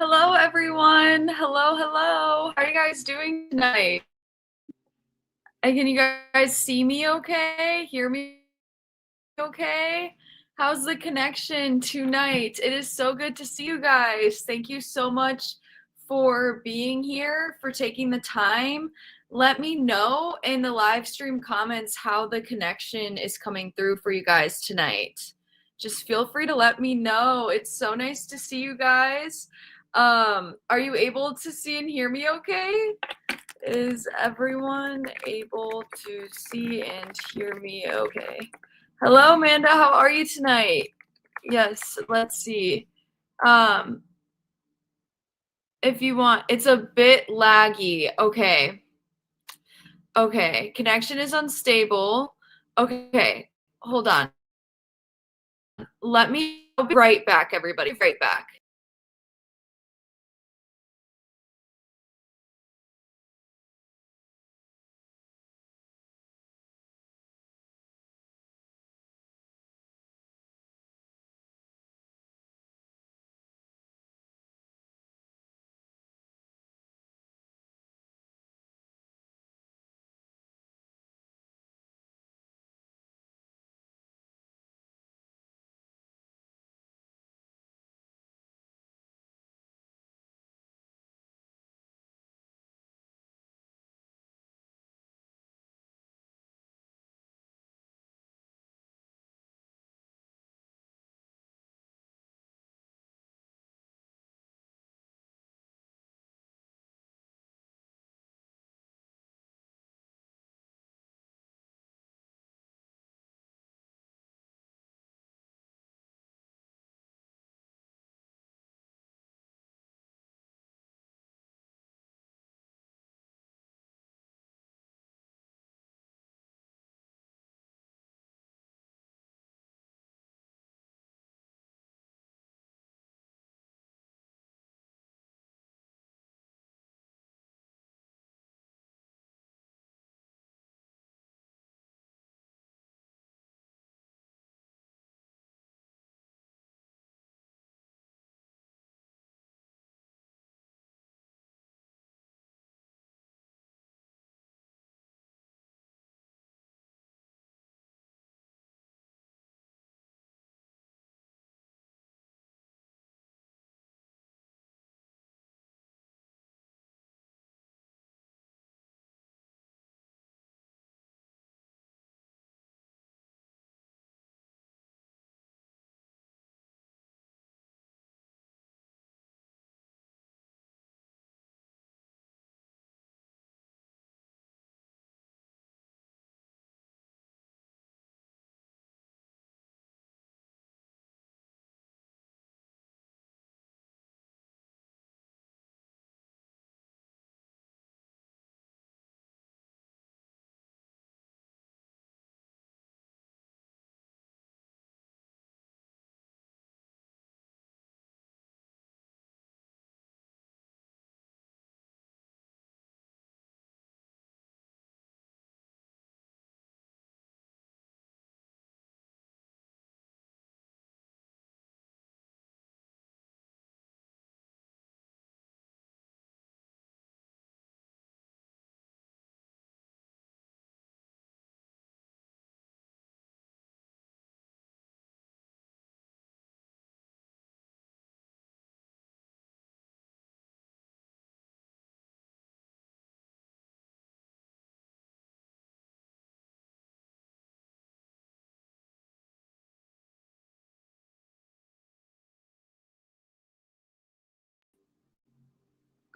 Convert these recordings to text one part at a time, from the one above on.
Hello, everyone. Hello. How are you guys doing tonight? Can you guys see me okay? Hear me okay? How's the connection tonight? It is so good to see you guys. Thank you so much for being here, for taking the time. Let me know in the live stream comments how the connection is coming through for you guys tonight. Just feel free to let me know. It's so nice to see you guys. Are you able to see and hear me okay? Is everyone able to see and hear me okay? Hello, Amanda. How are you tonight? Yes, let's see. If you want, it's a bit laggy. Okay. Connection is unstable. Okay, hold on. I'll be right back, everybody. Right back.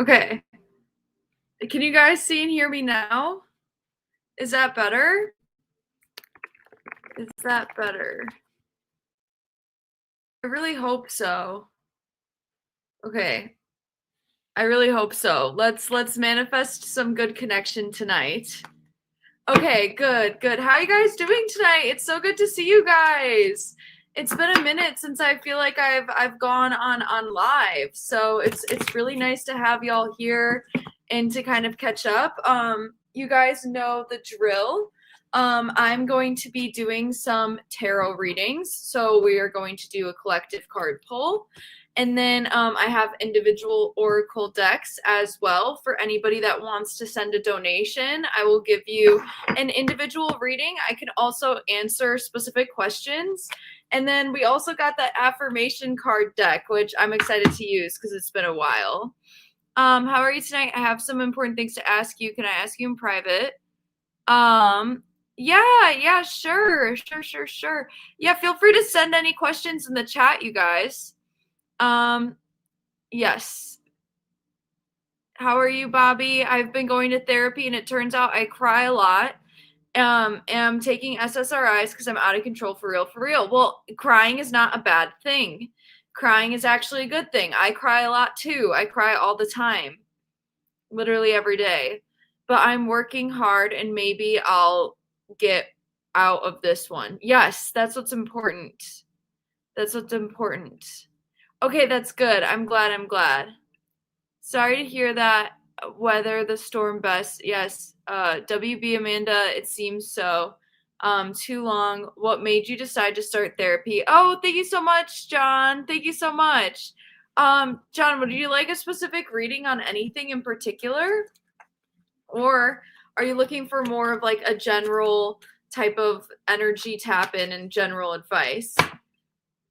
Okay. Can you guys see and hear me now? Is that better? I really hope so. Okay. I really hope so. Let's manifest some good connection tonight. Okay, good. How are you guys doing tonight? It's so good to see you guys. It's been a minute since I feel like I've gone on live. So it's really nice to have y'all here and to kind of catch up. You guys know the drill. I'm going to be doing some tarot readings. So we are going to do a collective card pull. And then I have individual oracle decks as well for anybody that wants to send a donation. I will give you an individual reading. I can also answer specific questions. And then we also got that affirmation card deck, which I'm excited to use because it's been a while. How are you tonight? I have some important things to ask you. Can I ask you in private? Yeah, sure. Yeah, feel free to send any questions in the chat, you guys. Yes. How are you, Bobby? I've been going to therapy and it turns out I cry a lot. And I'm taking SSRIs because I'm out of control for real. Well, crying is not a bad thing. Crying is actually a good thing. I cry a lot too. I cry all the time. Literally every day. But I'm working hard and maybe I'll get out of this one. Yes, that's what's important. That's what's important. Okay, that's good. I'm glad. Sorry to hear that. Weather the storm best. Yes. WB Amanda, it seems so. Too long. What made you decide to start therapy? Oh, thank you so much, John. Thank you so much. John, would you like a specific reading on anything in particular? Or are you looking for more of like a general type of energy tap in and general advice?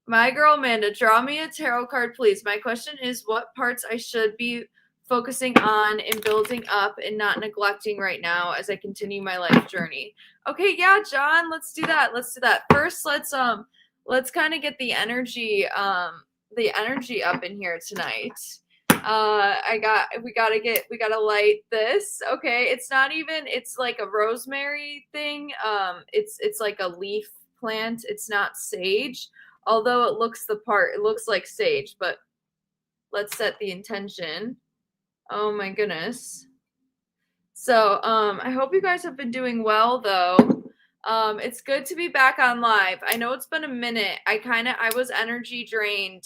My girl Amanda, draw me a tarot card, please. My question is what parts I should be focusing on and building up and not neglecting right now as I continue my life journey. Okay, yeah, John, let's do that. First, let's kind of get the energy up in here tonight. We gotta light this. Okay, it's like a rosemary thing. It's like a leaf plant. It's not sage. Although it looks like sage, but let's set the intention. Oh my goodness. So, I hope you guys have been doing well though. It's good to be back on live. I know it's been a minute. I was energy drained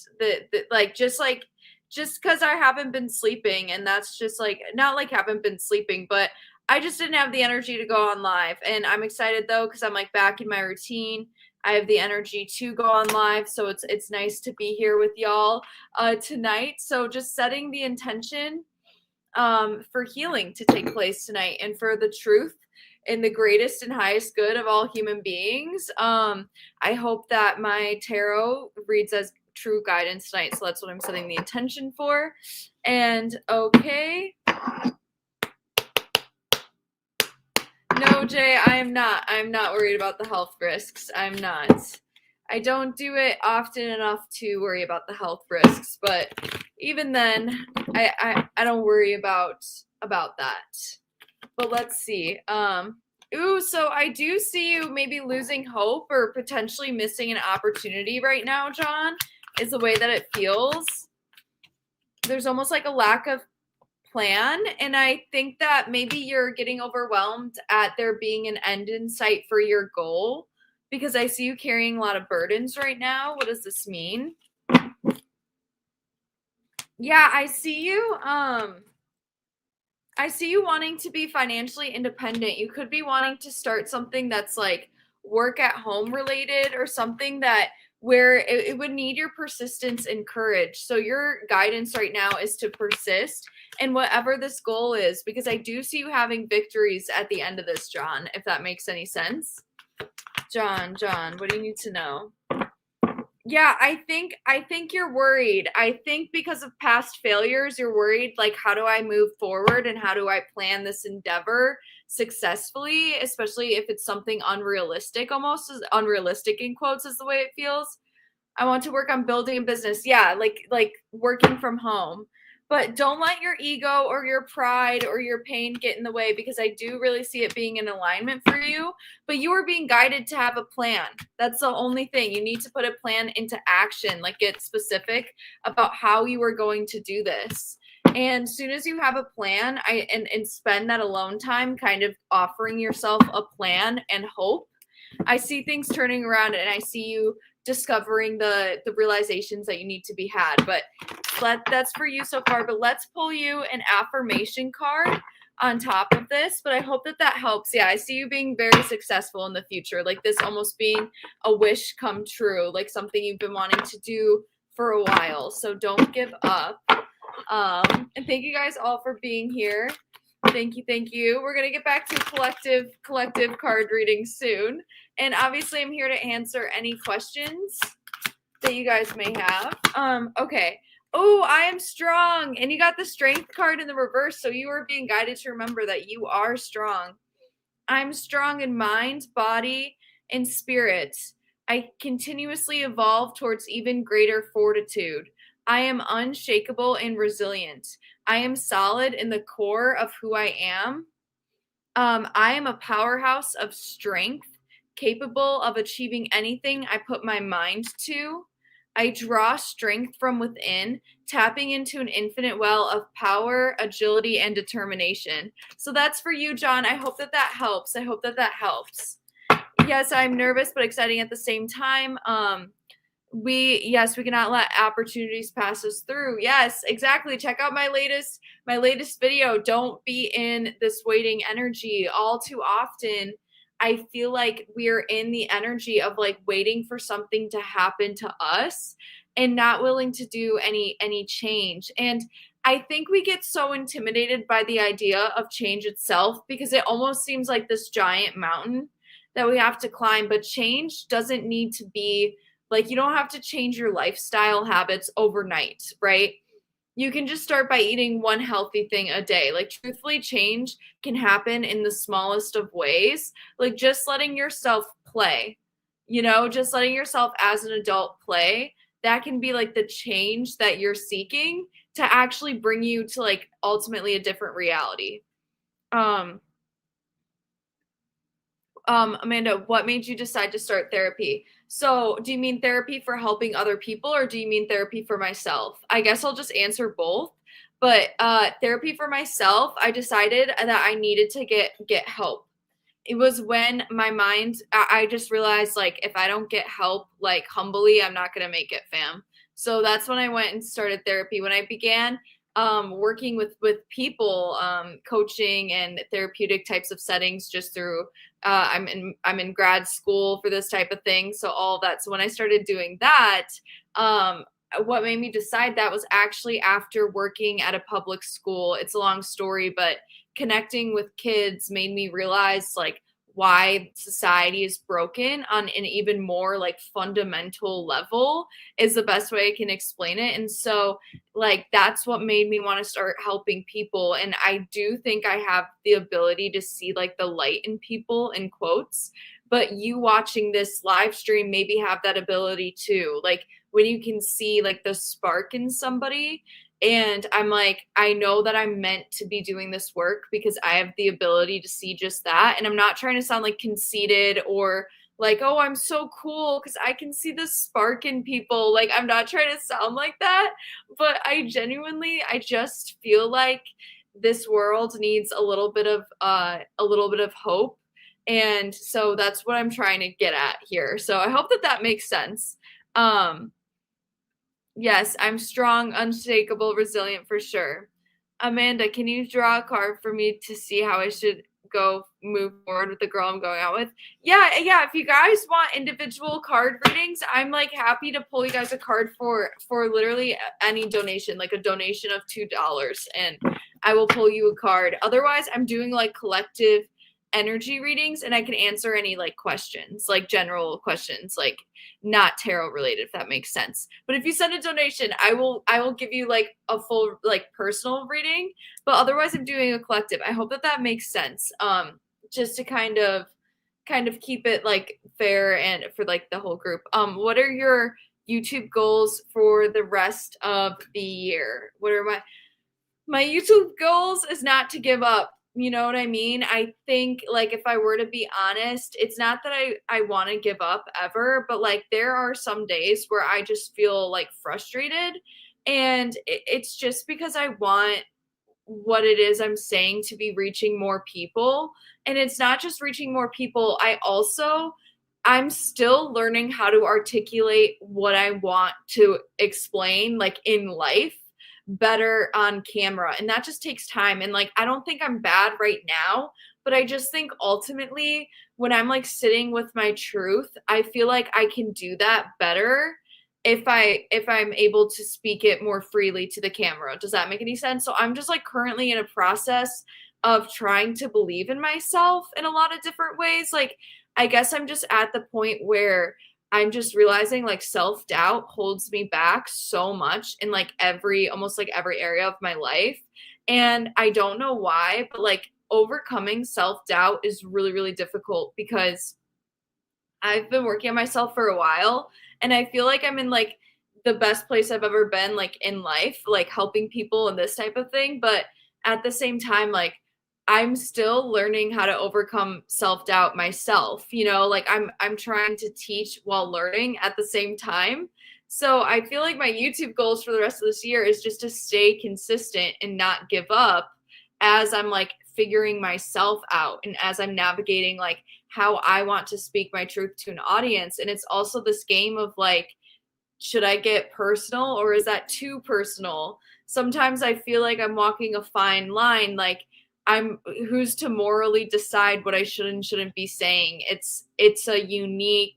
just because I haven't been sleeping, and that's just like not like haven't been sleeping, but I just didn't have the energy to go on live. And I'm excited though, because I'm like back in my routine. I have the energy to go on live, so it's nice to be here with y'all tonight. So just setting the intention for healing to take place tonight and for the truth and the greatest and highest good of all human beings. I hope that my tarot reads as true guidance tonight, so that's what I'm setting the intention for. And okay. No, Jay, I'm not worried about the health risks. I'm not. I don't do it often enough to worry about the health risks, but even then, I don't worry about that. But let's see. So I do see you maybe losing hope or potentially missing an opportunity right now, John, is the way that it feels. There's almost like a lack of plan, and I think that maybe you're getting overwhelmed at there being an end in sight for your goal, because I see you carrying a lot of burdens right now. What does this mean? Yeah, I see you wanting to be financially independent. You could be wanting to start something that's like work at home related, or something that where it would need your persistence and courage. So your guidance right now is to persist in whatever this goal is, because I do see you having victories at the end of this, John, if that makes any sense. John, what do you need to know? Yeah, I think you're worried. I think because of past failures, you're worried, like, how do I move forward and how do I plan this endeavor successfully, especially if it's something unrealistic, almost as unrealistic in quotes is the way it feels. I want to work on building a business. Yeah, like working from home. But don't let your ego or your pride or your pain get in the way, because I do really see it being in alignment for you. But you are being guided to have a plan. That's the only thing. You need to put a plan into action, like get specific about how you are going to do this. And as soon as you have a plan, and spend that alone time kind of offering yourself a plan and hope, I see things turning around, and I see you discovering the realizations that you need to be had. But that's for you so far. But let's pull you an affirmation card. on top of this, but I hope that that helps. Yeah, I see you being very successful in the future, like this almost being a wish come true, like something you've been wanting to do for a while. So don't give up. And thank you guys all for being here. Thank you. We're gonna get back to collective card reading soon. And obviously I'm here to answer any questions that you guys may have. Okay. Oh, I am strong. And you got the strength card in the reverse, so you are being guided to remember that you are strong. I'm strong in mind, body, and spirit. I continuously evolve towards even greater fortitude. I am unshakable and resilient. I am solid in the core of who I am. I am a powerhouse of strength, capable of achieving anything I put my mind to. I draw strength from within, tapping into an infinite well of power, agility, and determination. So that's for you, John. I hope that that helps. Yes, I'm nervous but exciting at the same time. We cannot let opportunities pass us through. Yes, exactly. Check out my latest video. Don't be in this waiting energy. All too often I feel like we're in the energy of like waiting for something to happen to us and not willing to do any change. And I think we get so intimidated by the idea of change itself because it almost seems like this giant mountain that we have to climb, but change doesn't need to be like, you don't have to change your lifestyle habits overnight, right? You can just start by eating one healthy thing a day. Like, truthfully, change can happen in the smallest of ways. Like, just letting yourself play, just letting yourself as an adult play. That can be like the change that you're seeking to actually bring you to like ultimately a different reality. Amanda, what made you decide to start therapy? So, do you mean therapy for helping other people or do you mean therapy for myself? I guess I'll just answer both. But therapy for myself, I decided that I needed to get help. It was when my mind, I just realized like if I don't get help like humbly, I'm not going to make it, fam. So that's when I went and started therapy. When I began working with people, coaching and therapeutic types of settings just through I'm in grad school for this type of thing. So all of that. So when I started doing that, what made me decide that was actually after working at a public school. It's a long story, but connecting with kids made me realize like why society is broken on an even more like fundamental level is the best way I can explain it. And so like that's what made me want to start helping people. And I do think I have the ability to see like the light in people in quotes, but you watching this live stream maybe have that ability too. Like when you can see like the spark in somebody. And I'm like, I know that I'm meant to be doing this work because I have the ability to see just that. And I'm not trying to sound like conceited or like, oh, I'm so cool because I can see the spark in people. Like, I'm not trying to sound like that. But I just feel like this world needs a little bit of hope. And so that's what I'm trying to get at here. So I hope that that makes sense. Yes, I'm strong, unshakable, resilient for sure. Amanda, can you draw a card for me to see how I should move forward with the girl I'm going out with? Yeah. If you guys want individual card readings, I'm like happy to pull you guys a card for literally any donation, like a donation of $2, and I will pull you a card. Otherwise, I'm doing like collective energy readings and I can answer any like questions, like general questions, like not tarot related, if that makes sense. But if you send a donation, I will give you like a full like personal reading, but otherwise I'm doing a collective. I hope that that makes sense. Just to kind of keep it like fair and for like the whole group. What are your YouTube goals for the rest of the year? What are my YouTube goals is not to give up. You know what I mean? I think like if I were to be honest, it's not that I want to give up ever, but like there are some days where I just feel like frustrated, and it's just because I want what it is I'm saying to be reaching more people. And it's not just reaching more people. I'm still learning how to articulate what I want to explain like in life, better on camera, and that just takes time. And like, I don't think I'm bad right now, but I just think ultimately when I'm like sitting with my truth, I feel like I can do that better if I'm able to speak it more freely to the camera. Does that make any sense? So I'm just like currently in a process of trying to believe in myself in a lot of different ways. Like, I guess I'm just at the point where I'm just realizing like self-doubt holds me back so much in like almost like every area of my life. And I don't know why, but like overcoming self-doubt is really, really difficult because I've been working on myself for a while, and I feel like I'm in like the best place I've ever been like in life, like helping people and this type of thing, but at the same time like I'm still learning how to overcome self-doubt myself, like I'm trying to teach while learning at the same time. So I feel like my YouTube goals for the rest of this year is just to stay consistent and not give up as I'm like figuring myself out and as I'm navigating like how I want to speak my truth to an audience. And it's also this game of like, should I get personal or is that too personal? Sometimes I feel like I'm walking a fine line. Like, who's to morally decide what I should and shouldn't be saying? It's a unique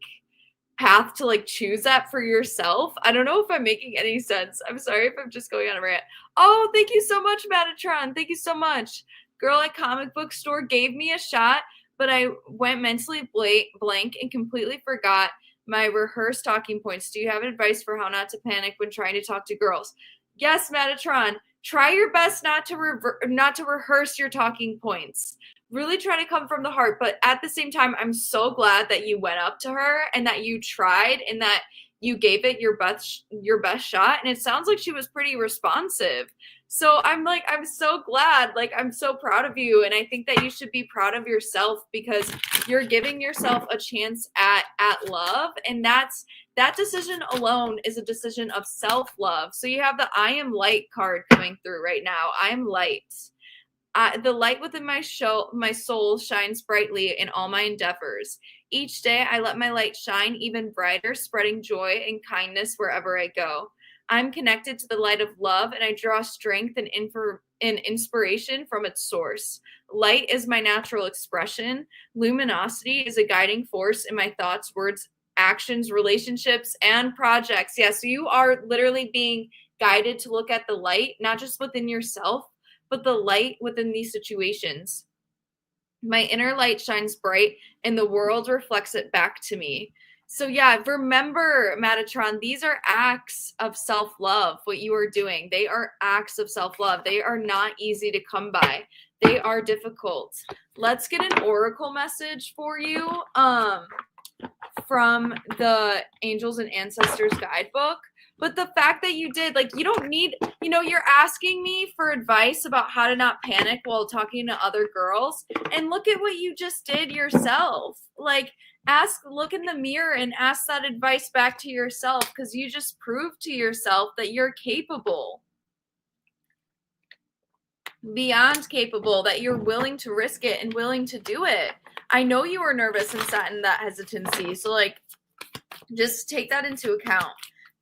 path to like choose that for yourself. I don't know if I'm making any sense. I'm sorry if I'm just going on a rant. Oh, thank you so much, Metatron. Thank you so much. Girl at comic book store gave me a shot, but I went mentally blank and completely forgot my rehearsed talking points. Do you have advice for how not to panic when trying to talk to girls? Yes, Metatron. Try your best not to rehearse your talking points. Really try to come from the heart, but at the same time, I'm so glad that you went up to her and that you tried and that you gave it your best shot. And it sounds like she was pretty responsive. So I'm so glad, like I'm so proud of you. And I think that you should be proud of yourself because you're giving yourself a chance at love. And that decision alone is a decision of self-love. So you have the I am light card coming through right now. I am light. The light within my soul shines brightly in all my endeavors. Each day I let my light shine even brighter, spreading joy and kindness wherever I go. I'm connected to the light of love, and I draw strength and inspiration from its source. Light is my natural expression. Luminosity is a guiding force in my thoughts, words, actions, relationships, and projects. Yes, you are literally being guided to look at the light, not just within yourself, but the light within these situations. My inner light shines bright and the world reflects it back to me. So yeah, remember, Metatron, these are acts of self-love, what you are doing. They are acts of self-love. They are not easy to come by. They are difficult. Let's get an oracle message for you from the Angels and Ancestors Guidebook. But the fact that you did, like, you don't need, you're asking me for advice about how to not panic while talking to other girls. And look at what you just did yourself. Like, look in the mirror and ask that advice back to yourself because you just proved to yourself that you're capable. Beyond capable, that you're willing to risk it and willing to do it. I know you were nervous and sat in that hesitancy. So, like, just take that into account.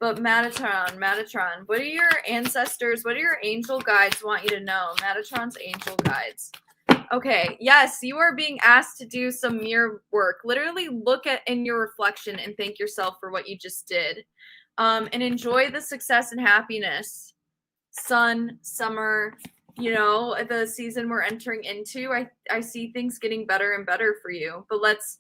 But Metatron, what are your ancestors, what are your angel guides want you to know? Metatron's angel guides. Okay, yes, you are being asked to do some mirror work. Literally look in your reflection and thank yourself for what you just did. And enjoy the success and happiness. Sun, summer, the season we're entering into. I see things getting better and better for you. But let's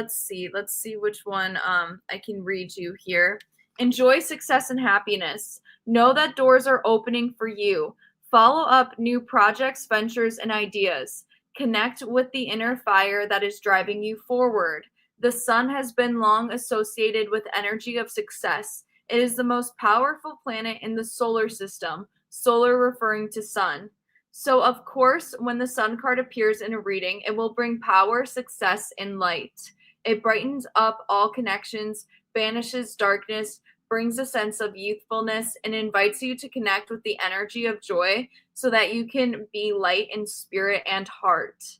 see. Let's see which one I can read you here. Enjoy success and happiness. Know that doors are opening for you. Follow up new projects, ventures, and ideas. Connect with the inner fire that is driving you forward. The sun has been long associated with energy of success. It is the most powerful planet in the solar system, solar referring to sun. So, of course, when the sun card appears in a reading, it will bring power, success, and light. It brightens up all connections, banishes darkness, brings a sense of youthfulness, and invites you to connect with the energy of joy so that you can be light in spirit and heart.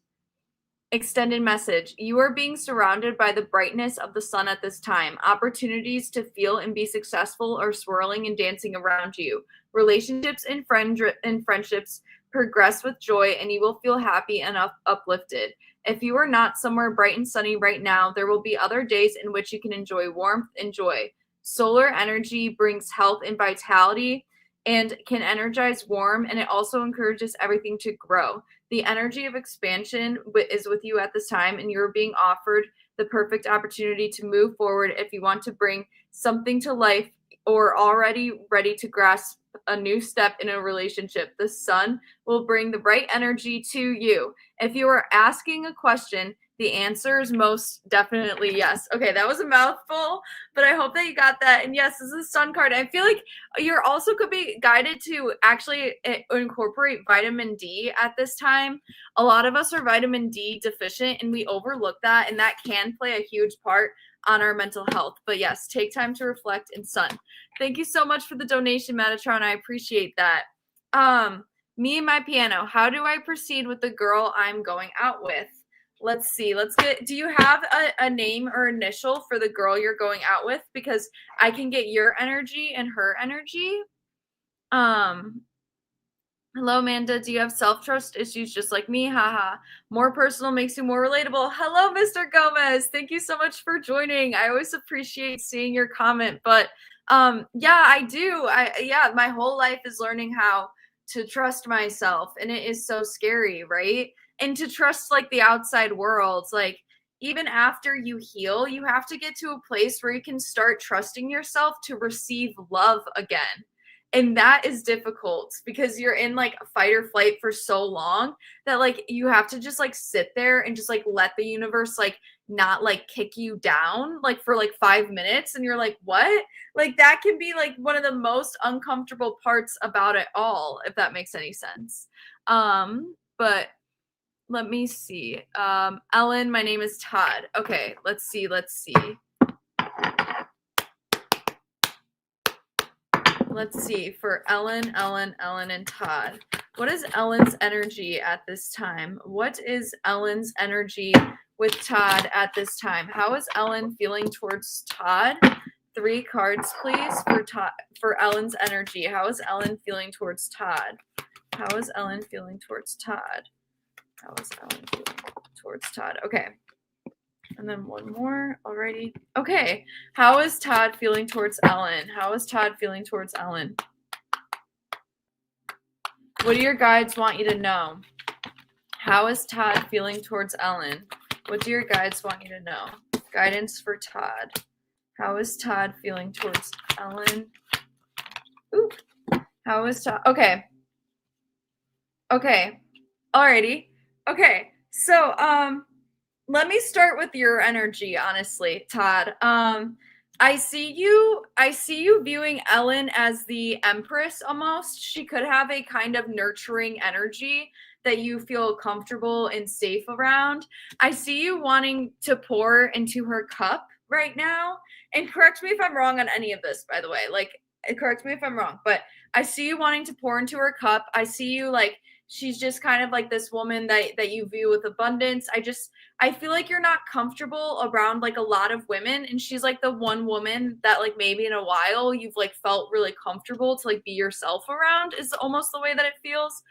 Extended message. You are being surrounded by the brightness of the sun at this time. Opportunities to feel and be successful are swirling and dancing around you. Relationships and friendships progress with joy, and you will feel happy and uplifted. If you are not somewhere bright and sunny right now, there will be other days in which you can enjoy warmth and joy. Solar energy brings health and vitality and can energize warm, and it also encourages everything to grow. The energy of expansion is with you at this time, and you're being offered the perfect opportunity to move forward if you want to bring something to life or already ready to grasp a new step in a relationship. The sun will bring the right energy to you. If you are asking a question, the answer is most definitely yes. Okay, that was a mouthful, but I hope that you got that. And yes, this is a sun card. I feel like you're also could be guided to actually incorporate vitamin D at this time. A lot of us are vitamin D deficient and we overlook that, and that can play a huge part on our mental health. But yes, take time to reflect and sun. Thank you so much for the donation, Metatron. I appreciate that. Me and my piano. How do I proceed with the girl I'm going out with? Let's see. Do you have a name or initial for the girl you're going out with? Because I can get your energy and her energy. Hello, Amanda. Do you have self-trust issues just like me? Haha. More personal makes you more relatable. Hello, Mr. Gomez. Thank you so much for joining. I always appreciate seeing your comment. But yeah, I do. My whole life is learning how to trust myself, and it is so scary, right? And to trust like the outside world. Like even after you heal, you have to get to a place where you can start trusting yourself to receive love again. And that is difficult because you're in like a fight or flight for so long that like you have to just like sit there and just like let the universe like not like kick you down like for like 5 minutes, and you're like, what? Like that can be like one of the most uncomfortable parts about it all, if that makes any sense. But let me see. Ellen, my name is Todd. Okay, let's see. Let's see, for Ellen, and Todd. What is Ellen's energy at this time? What is Ellen's energy with Todd at this time? How is Ellen feeling towards Todd? 3 cards, please, for Ellen's energy. How is Ellen feeling towards Todd? How is Ellen feeling towards Todd? How is Ellen feeling towards Todd? Okay. And then one more already. Okay. How is Todd feeling towards Ellen? How is Todd feeling towards Ellen? What do your guides want you to know? How is Todd feeling towards Ellen? What do your guides want you to know? Guidance for Todd. How is Todd feeling towards Ellen? Ooh. How is Todd? Okay. Alrighty. Okay. So, let me start with your energy, honestly, Todd. I see you viewing Ellen as the Empress almost. She could have a kind of nurturing energy that you feel comfortable and safe around. I see you wanting to pour into her cup right now. And correct me if I'm wrong on any of this, by the way. Like, correct me if I'm wrong, but I see you wanting to pour into her cup. I see you like she's just kind of like this woman that you view with abundance. I feel like you're not comfortable around like a lot of women, and she's like the one woman that like maybe in a while you've like felt really comfortable to like be yourself around, is almost the way that it feels.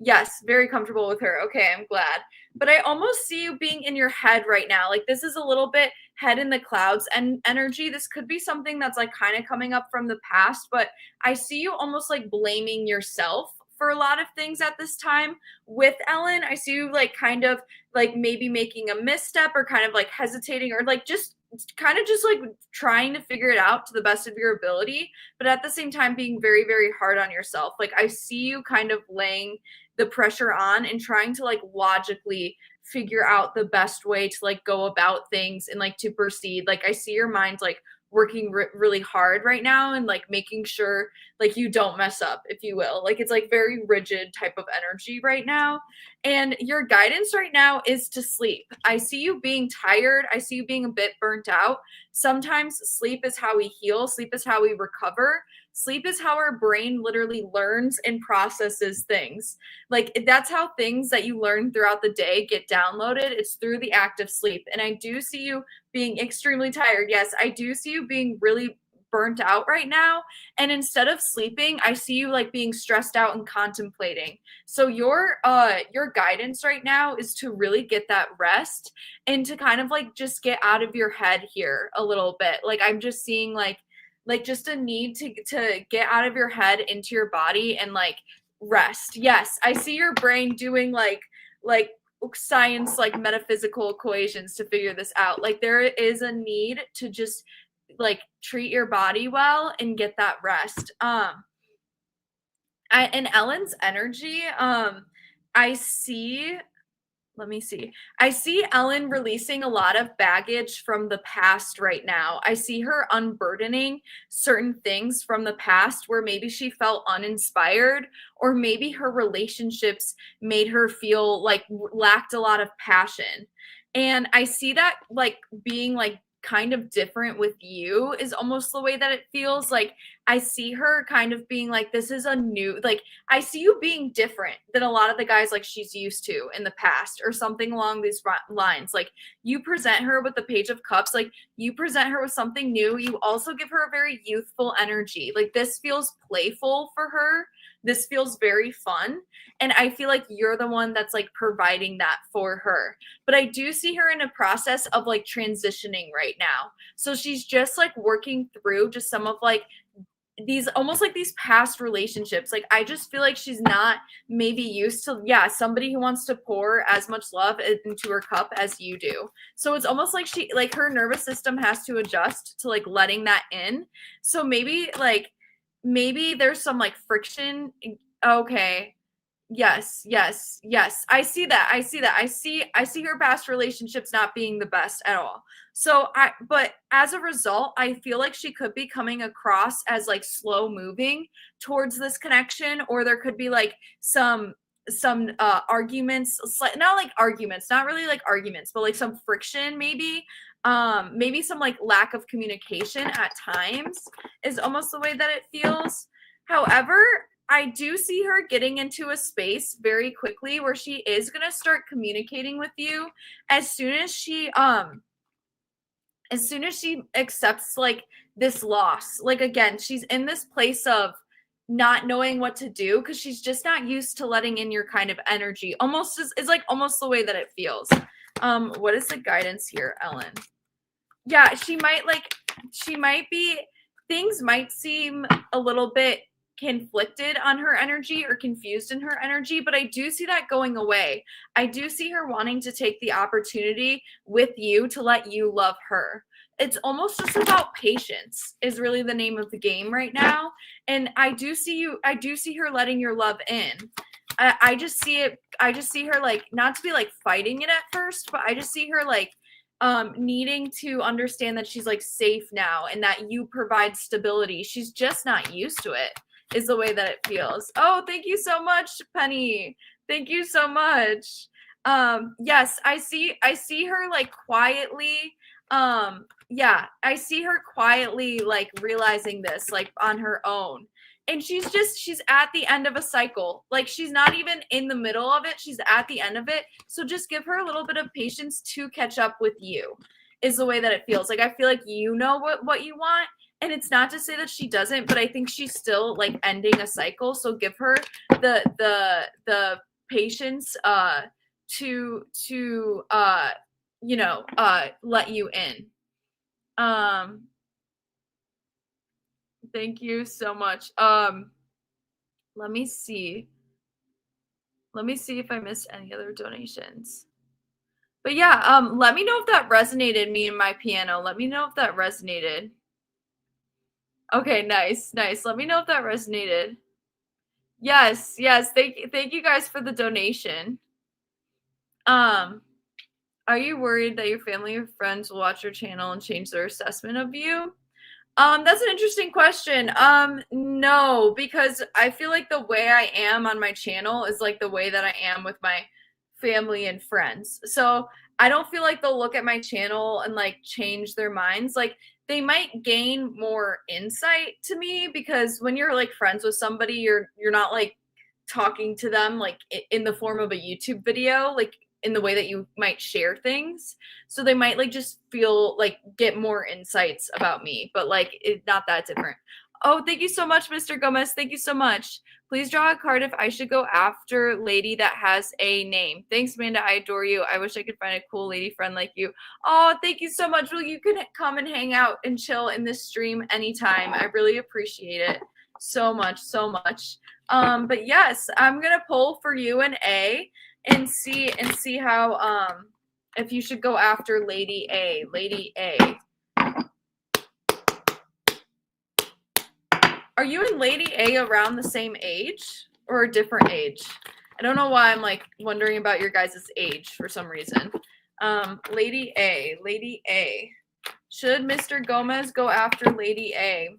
Yes, very comfortable with her. Okay, I'm glad. But I almost see you being in your head right now. Like this is a little bit head in the clouds and energy. This could be something that's like kind of coming up from the past, but I see you almost like blaming yourself for a lot of things at this time with Ellen. I see you like kind of like maybe making a misstep or kind of like hesitating or like just kind of just like trying to figure it out to the best of your ability, but at the same time being very, very hard on yourself. Like I see you kind of laying the pressure on and trying to like logically figure out the best way to like go about things and like to proceed. Like I see your mind like working really hard right now and like making sure like you don't mess up, if you will. Like it's like very rigid type of energy right now. And your guidance right now is to sleep. I see you being tired. I see you being a bit burnt out. Sometimes sleep is how we heal, sleep is how we recover. Sleep is how our brain literally learns and processes things. Like that's how things that you learn throughout the day get downloaded. It's through the act of sleep. And I do see you being extremely tired. Yes, I do see you being really burnt out right now. And instead of sleeping, I see you like being stressed out and contemplating. So your guidance right now is to really get that rest and to kind of like just get out of your head here a little bit. Like I'm just seeing like just a need to get out of your head into your body and like rest. Yes, I see your brain doing like science, like metaphysical equations to figure this out. Like there is a need to just like treat your body well and get that rest. And Ellen's energy, I see let me see. I see Ellen releasing a lot of baggage from the past right now. I see her unburdening certain things from the past where maybe she felt uninspired, or maybe her relationships made her feel like lacked a lot of passion. And I see that like being like kind of different with you is almost the way that it feels. Like I see her kind of being like, this is a new, like I see you being different than a lot of the guys like she's used to in the past, or something along these lines. Like you present her with the Page of Cups, like you present her with something new. You also give her a very youthful energy. Like this feels playful for her. This feels very fun. And I feel like you're the one that's like providing that for her. But I do see her in a process of like transitioning right now. So she's just like working through just some of like these almost like these past relationships. Like I just feel like she's not maybe used to somebody who wants to pour as much love into her cup as you do. So it's almost like she like her nervous system has to adjust to like letting that in. So maybe there's some like friction. Okay. Yes, yes, yes. I see that. I see that. I see her past relationships not being the best at all. But as a result, I feel like she could be coming across as like slow moving towards this connection, or there could be like some arguments, not like arguments, not really like arguments, but like some friction maybe. Maybe some like lack of communication at times is almost the way that it feels. However, I do see her getting into a space very quickly where she is going to start communicating with you as soon as she accepts like this loss. Like again, she's in this place of not knowing what to do because she's just not used to letting in your kind of energy. Almost is like almost the way that it feels. What is the guidance here, Ellen? Yeah, she might be, things might seem a little bit conflicted on her energy or confused in her energy, but I do see that going away. I do see her wanting to take the opportunity with you to let you love her. It's almost just about patience is really the name of the game right now. And I do see her letting your love in. I just see it, I just see her like not to be like fighting it at first, but I just see her like needing to understand that she's like safe now and that you provide stability. She's just not used to it is the way that it feels. Oh, thank you so much, Penny. Thank you so much. Yes, I see her like quietly I see her quietly like realizing this like on her own. And she's at the end of a cycle. Like she's not even in the middle of it. She's at the end of it. So just give her a little bit of patience to catch up with you is the way that it feels. Like I feel like you know what you want. And it's not to say that she doesn't, but I think she's still like ending a cycle. So give her the patience to let you in. Thank you so much. Let me see. Let me see if I missed any other donations. But yeah, let me know if that resonated, me and my piano. Let me know if that resonated. Okay, nice, nice. Let me know if that resonated. Yes, yes. Thank you guys for the donation. Are you worried that your family or friends will watch your channel and change their assessment of you? That's an interesting question. No, because I feel like the way I am on my channel is like the way that I am with my family and friends. So I don't feel like they'll look at my channel and like change their minds. Like they might gain more insight to me because when you're like friends with somebody, you're not like talking to them like in the form of a YouTube video, like in the way that you might share things. So they might like just feel like get more insights about me, but like it's not that different. Oh, thank you so much, Mr. Gomez. Thank you so much. Please draw a card if I should go after lady that has a name. Thanks, Amanda. I adore you. I wish I could find a cool lady friend like you. Oh, thank you so much. Well, you can come and hang out and chill in this stream anytime. I really appreciate it so much, so much. But yes, I'm gonna pull for you an A and see how if you should go after Lady A. Lady A. Are you and Lady A around the same age or a different age? I don't know why I'm like wondering about your guys' age for some reason. Lady A. Lady A. Should Mr. Gomez go after Lady A?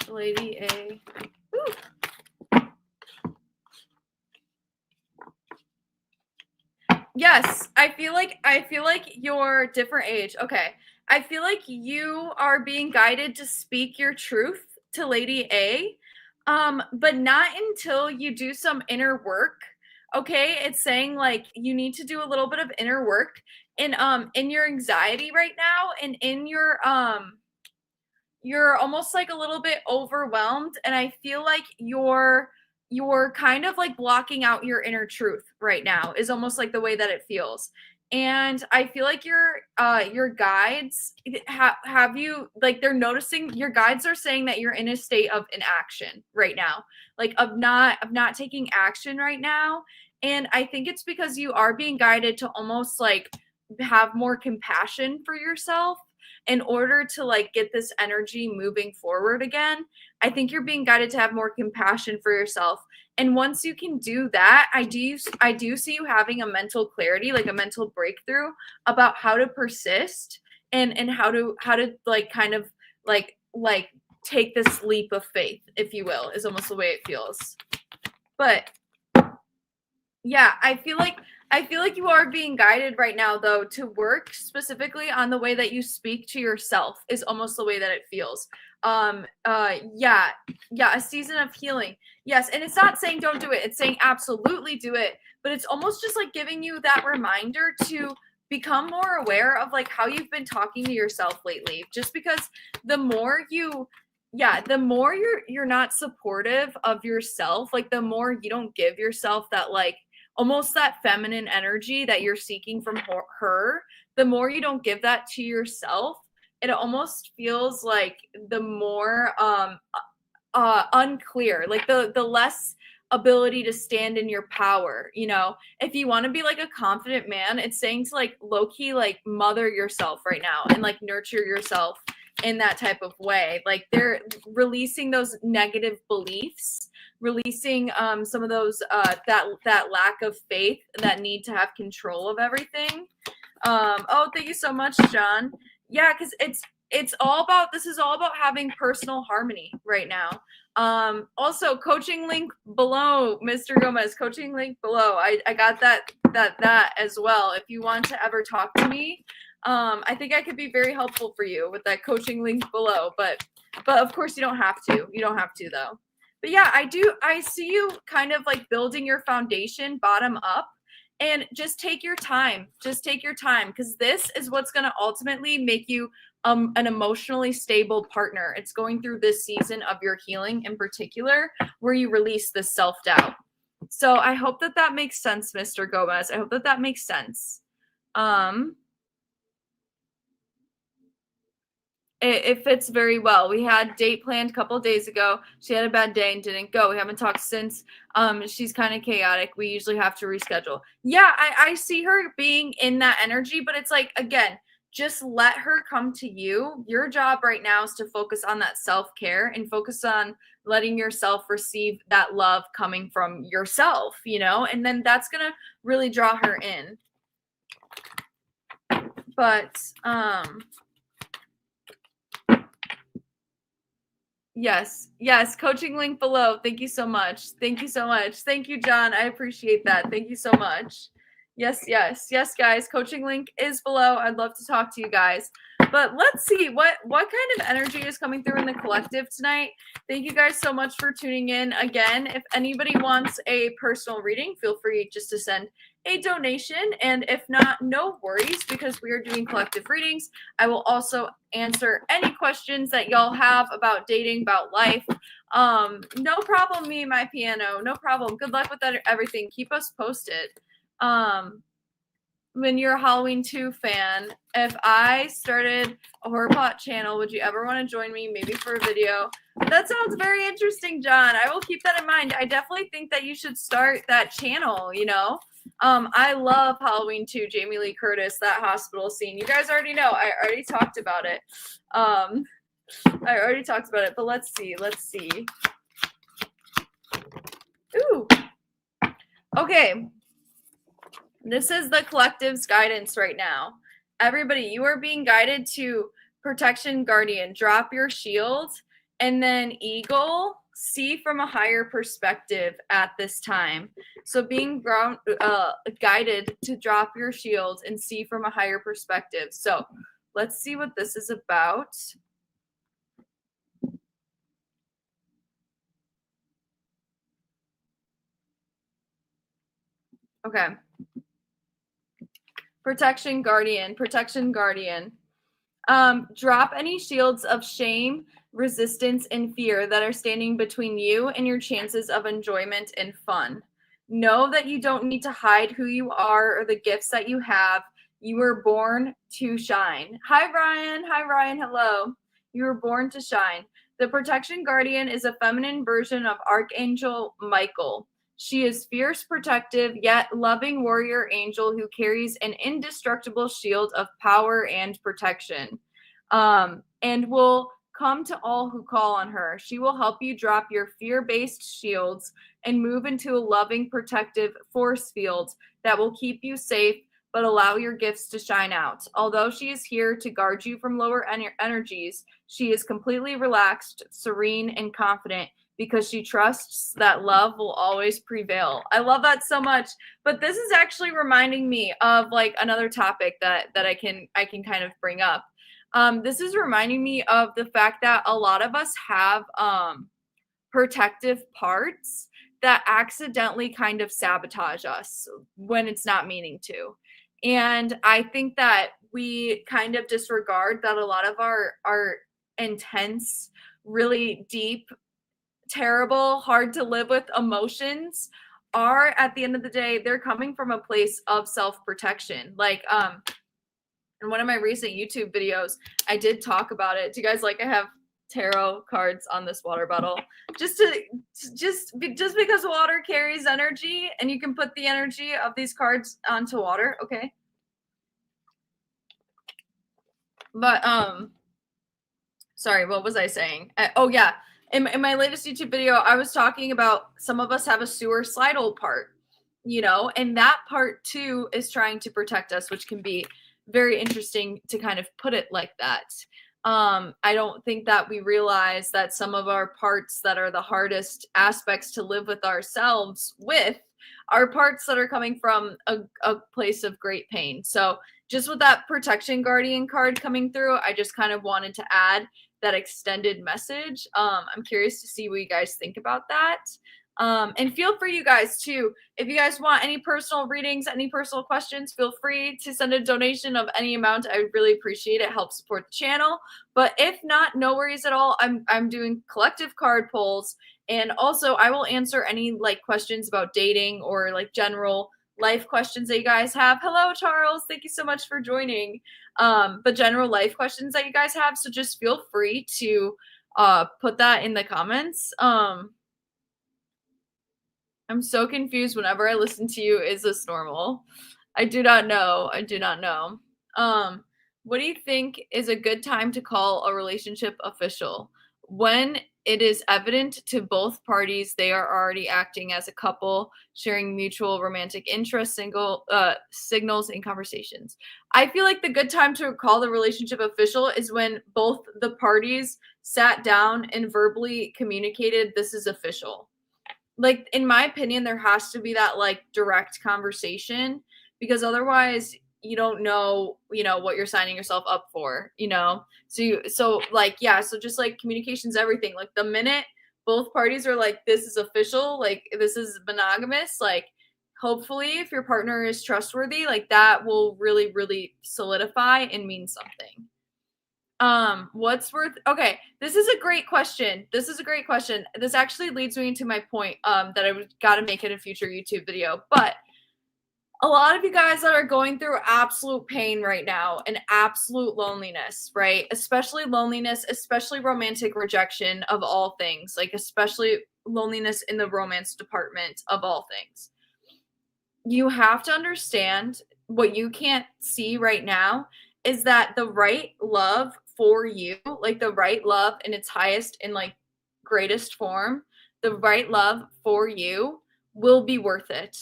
Lady A. Ooh. Yes, I feel like you're different age. Okay. I feel like you are being guided to speak your truth to Lady A. But not until you do some inner work. Okay? It's saying like you need to do a little bit of inner work in your anxiety right now and in your you're almost like a little bit overwhelmed, and I feel like you're kind of like blocking out your inner truth right now is almost like the way that it feels. And I feel like your guides have you like they're noticing your guides are saying that you're in a state of inaction right now, like of not taking action right now. And I think it's because you are being guided to almost like have more compassion for yourself in order to like get this energy moving forward again. I think you're being guided to have more compassion for yourself. And once you can do that, I do see you having a mental clarity, like a mental breakthrough about how to persist and how to like kind of like take this leap of faith, if you will, is almost the way it feels. But yeah, I feel like you are being guided right now though to work specifically on the way that you speak to yourself is almost the way that it feels. Yeah, a season of healing. Yes, and it's not saying don't do it. It's saying absolutely do it, but it's almost just like giving you that reminder to become more aware of like how you've been talking to yourself lately. Just because the more you the more you're not supportive of yourself, like the more you don't give yourself that like almost that feminine energy that you're seeking from her, the more you don't give that to yourself, it almost feels like the more unclear, like the less ability to stand in your power. If you want to be like a confident man, it's saying to like low-key like mother yourself right now and like nurture yourself in that type of way. Like they're releasing those negative beliefs, releasing some of those that lack of faith, that need to have control of everything. Oh, thank you so much, John. Yeah, because this is all about having personal harmony right now. Also, coaching link below, Mr. Gomez, coaching link below. I got that as well. If you want to ever talk to me, I think I could be very helpful for you with that coaching link below. But of course you don't have to. You don't have to though. But yeah, I see you kind of like building your foundation bottom up. And just take your time. Just take your time, because this is what's going to ultimately make you an emotionally stable partner. It's going through this season of your healing in particular where you release this self-doubt. So I hope that makes sense, Mr. Gomez. I hope that makes sense. It fits very well. We had date planned a couple of days ago. She had a bad day and didn't go. We haven't talked since. She's kind of chaotic. We usually have to reschedule. Yeah, I see her being in that energy, but it's like, again, just let her come to you. Your job right now is to focus on that self-care and focus on letting yourself receive that love coming from yourself, and then that's going to really draw her in. But yes, coaching link below. Thank you so much. Thank you so much. Thank you, John. I appreciate that. Thank you so much. Yes, guys. Coaching link is below. I'd love to talk to you guys. But let's see what kind of energy is coming through in the collective tonight. Thank you guys so much for tuning in. Again, if anybody wants a personal reading, feel free just to send a donation. And if not, no worries, because we are doing collective readings. I will also answer any questions that y'all have about dating, about life. No problem, me and my piano. No problem. Good luck with that, everything. Keep us posted. When you're a Halloween 2 fan, if I started a Horrorpot channel, would you ever want to join me, maybe for a video? That sounds very interesting, John. I will keep that in mind. I definitely think that you should start that channel, you know? I love Halloween 2, Jamie Lee Curtis, that hospital scene. You guys already know. I already talked about it. But let's see. Ooh. Okay. This is the collective's guidance right now. Everybody, you are being guided to Protection Guardian. Drop your shield. And then Eagle, see from a higher perspective at this time. So being guided to drop your shield and see from a higher perspective. So let's see what this is about. Okay. Protection Guardian. Drop any shields of shame, resistance, and fear that are standing between you and your chances of enjoyment and fun. Know that you don't need to hide who you are or the gifts that you have. You were born to shine. Hi, Ryan. Hello. You were born to shine. The Protection Guardian is a feminine version of Archangel Michael. She is fierce, protective, yet loving warrior angel who carries an indestructible shield of power and protection, and will come to all who call on her. She will help you drop your fear-based shields and move into a loving, protective force field that will keep you safe but allow your gifts to shine out. Although she is here to guard you from lower energies, she is completely relaxed, serene, and confident, because she trusts that love will always prevail. I love that so much. But this is actually reminding me of like another topic that I can kind of bring up. This is reminding me of the fact that a lot of us have protective parts that accidentally kind of sabotage us when it's not meaning to. And I think that we kind of disregard that a lot of our intense, really deep, terrible, hard to live with emotions are, at the end of the day, they're coming from a place of self-protection. Like in one of my recent YouTube videos, I did talk about it. Do you guys like, I have tarot cards on this water bottle just because water carries energy, and you can put the energy of these cards onto water. Okay. But sorry, what was I saying? Oh yeah, in my latest YouTube video, I was talking about some of us have a suicidal part, you know, and that part too is trying to protect us, which can be very interesting to kind of put it like that. I don't think that we realize that some of our parts that are the hardest aspects to live with ourselves with are parts that are coming from a place of great pain. So just with that Protection Guardian card coming through, I just kind of wanted to add that extended message. I'm curious to see what you guys think about that. And feel free, you guys, too, if you guys want any personal readings, any personal questions, feel free to send a donation of any amount. I would really appreciate it. Help support the channel. But if not, no worries at all. I'm doing collective card pulls, and also I will answer any like questions about dating or like general life questions that you guys have. Hello, Charles. Thank you so much for joining. But general life questions that you guys have. So just feel free to put that in the comments. I'm so confused whenever I listen to you. Is this normal? I do not know. What do you think is a good time to call a relationship official? When it is evident to both parties they are already acting as a couple, sharing mutual romantic interest, signals, and conversations. I feel like the good time to call the relationship official is when both the parties sat down and verbally communicated this is official. Like, in my opinion, there has to be that like direct conversation, because otherwise you don't know, what you're signing yourself up for. So like, yeah, so just like communication's everything. Like the minute both parties are like this is official, like this is monogamous, like hopefully if your partner is trustworthy, like that will really really solidify and mean something. What's worth Okay, this is a great question. This actually leads me into my point that I got to make in a future YouTube video. But a lot of you guys that are going through absolute pain right now and absolute loneliness, right? Especially loneliness, especially romantic rejection of all things, like especially loneliness in the romance department of all things. You have to understand what you can't see right now is that the right love for you, like the right love in its highest and like greatest form, the right love for you will be worth it.